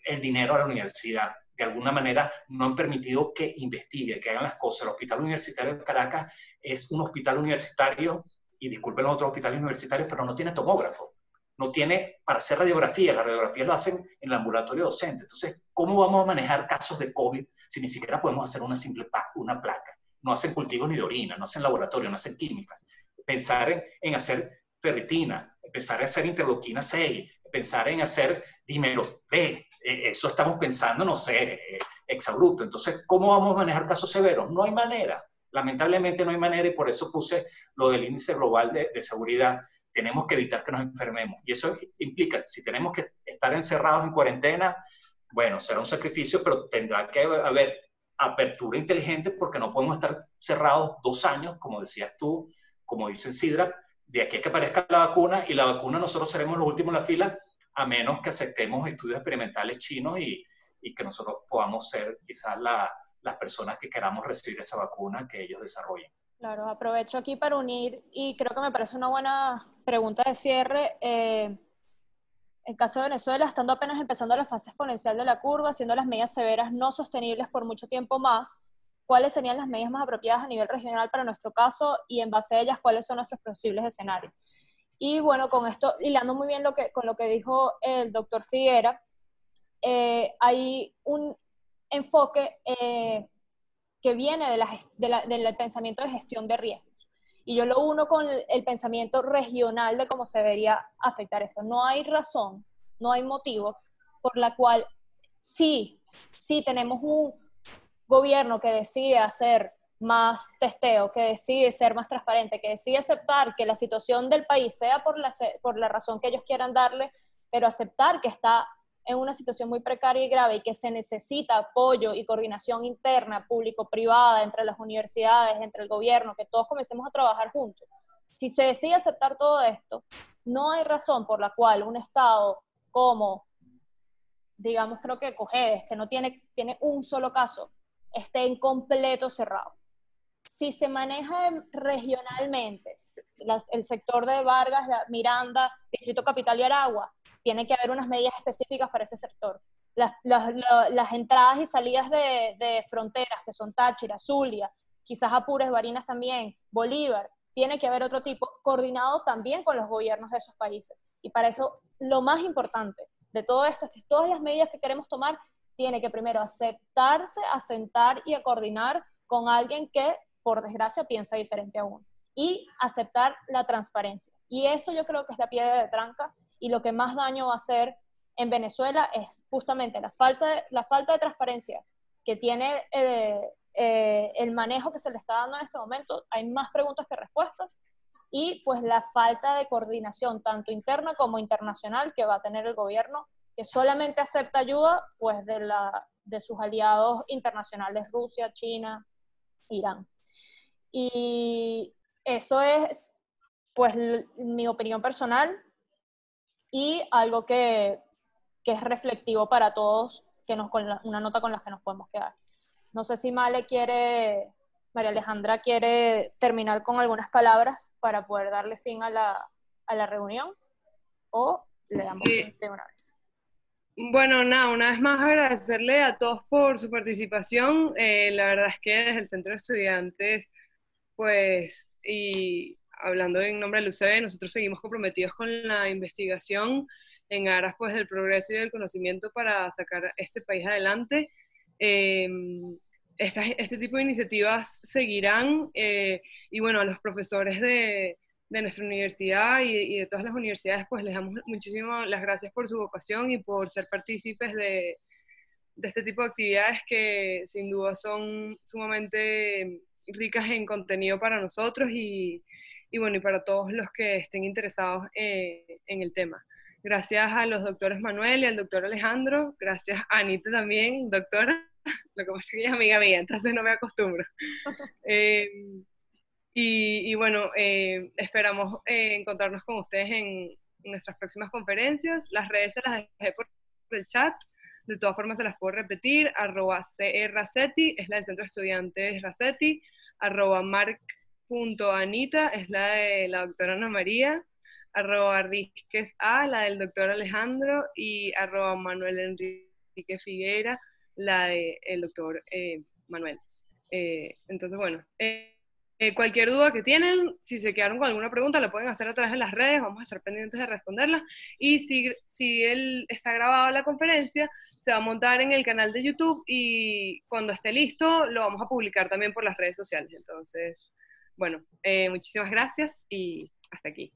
el dinero a la universidad. De alguna manera no han permitido que investigue, que hagan las cosas. El Hospital Universitario de Caracas es un hospital universitario, y disculpen los otros hospitales universitarios, pero no tiene tomógrafo, no tiene para hacer radiografía, las radiografías lo hacen en el ambulatorio docente. Entonces, ¿cómo vamos a manejar casos de COVID si ni siquiera podemos hacer una simple placa? No hacen cultivos ni de orina, no hacen laboratorio, no hacen química. Pensar en hacer ferritina, pensar en hacer interleuquina 6, pensar en hacer dímeros D, eso estamos pensando, no sé, exabrupto. Entonces, ¿cómo vamos a manejar casos severos? No hay manera, lamentablemente no hay manera, y por eso puse lo del índice global de seguridad. Tenemos que evitar que nos enfermemos, y eso implica, si tenemos que estar encerrados en cuarentena, bueno, será un sacrificio, pero tendrá que haber apertura inteligente, porque no podemos estar cerrados 2 años, como decías tú, como dice Sidra, de aquí a que aparezca la vacuna, y la vacuna nosotros seremos los últimos en la fila, a menos que aceptemos estudios experimentales chinos y que nosotros podamos ser quizás las personas que queramos recibir esa vacuna que ellos desarrollen. Claro, aprovecho aquí para unir, y creo que me parece una buena pregunta de cierre. En caso de Venezuela, estando apenas empezando la fase exponencial de la curva, siendo las medidas severas no sostenibles por mucho tiempo más, ¿cuáles serían las medidas más apropiadas a nivel regional para nuestro caso, y en base a ellas, cuáles son nuestros posibles escenarios? Y bueno, con esto, hilando muy bien con lo que dijo el doctor Figuera, hay un enfoque que viene del pensamiento de gestión de riesgos. Y yo lo uno con el pensamiento regional de cómo se debería afectar esto. No hay razón, no hay motivo por la cual sí tenemos un gobierno que decide hacer más testeo, que decide ser más transparente, que decide aceptar que la situación del país sea por la razón que ellos quieran darle, pero aceptar que está en una situación muy precaria y grave y que se necesita apoyo y coordinación interna, público-privada, entre las universidades, entre el gobierno, que todos comencemos a trabajar juntos. Si se decide aceptar todo esto, no hay razón por la cual un Estado como, digamos, creo que Cojedes, que no tiene un solo caso, esté en completo cerrado. Si se maneja regionalmente, el sector de Vargas, Miranda, Distrito Capital y Aragua, tiene que haber unas medidas específicas para ese sector. Las entradas y salidas de fronteras, que son Táchira, Zulia, quizás Apures, Barinas también, Bolívar, tiene que haber otro tipo, coordinado también con los gobiernos de esos países. Y para eso, lo más importante de todo esto es que todas las medidas que queremos tomar tiene que primero aceptarse, a sentar y a coordinar con alguien que, por desgracia, piensa diferente a uno. y aceptar la transparencia. Y eso yo creo que es la piedra de tranca, y lo que más daño va a hacer en Venezuela es justamente la falta de transparencia que tiene el manejo que se le está dando en este momento. Hay más preguntas que respuestas, y pues la falta de coordinación tanto interna como internacional que va a tener el gobierno, que solamente acepta ayuda pues de sus aliados internacionales, Rusia, China, Irán. Y eso es pues mi opinión personal, y algo que es reflectivo para todos, una nota con la que nos podemos quedar. No sé si María Alejandra quiere terminar con algunas palabras para poder darle fin a la reunión, o le damos fin de una vez. Bueno, nada, una vez más agradecerle a todos por su participación. La verdad es que desde el Centro de Estudiantes, pues, y hablando en nombre del UCB, nosotros seguimos comprometidos con la investigación en aras pues del progreso y del conocimiento para sacar este país adelante. Este tipo de iniciativas seguirán, y bueno, a los profesores de nuestra universidad y de todas las universidades, pues les damos muchísimas las gracias por su vocación y por ser partícipes de este tipo de actividades que sin duda son sumamente ricas en contenido para nosotros y bueno, y para todos los que estén interesados en el tema. Gracias a los doctores Manuel y al doctor Alejandro, gracias a Anita también, doctora, lo que pasa es que ella es amiga mía, entonces no me acostumbro. Y bueno, esperamos encontrarnos con ustedes en nuestras próximas conferencias. Las redes se las dejé por el chat, de todas formas se las puedo repetir: @CERracetti es la del Centro de Estudiantes Racetti, @marc.anita es la de la doctora Ana María, @Rizquesa, la del doctor Alejandro, y @Manuel Enrique Figuera, la del doctor Manuel. Entonces, bueno, cualquier duda que tienen, si se quedaron con alguna pregunta, la pueden hacer a través de las redes, vamos a estar pendientes de responderla. Y si él está grabado la conferencia, se va a montar en el canal de YouTube, y cuando esté listo lo vamos a publicar también por las redes sociales. Entonces, bueno, muchísimas gracias y hasta aquí.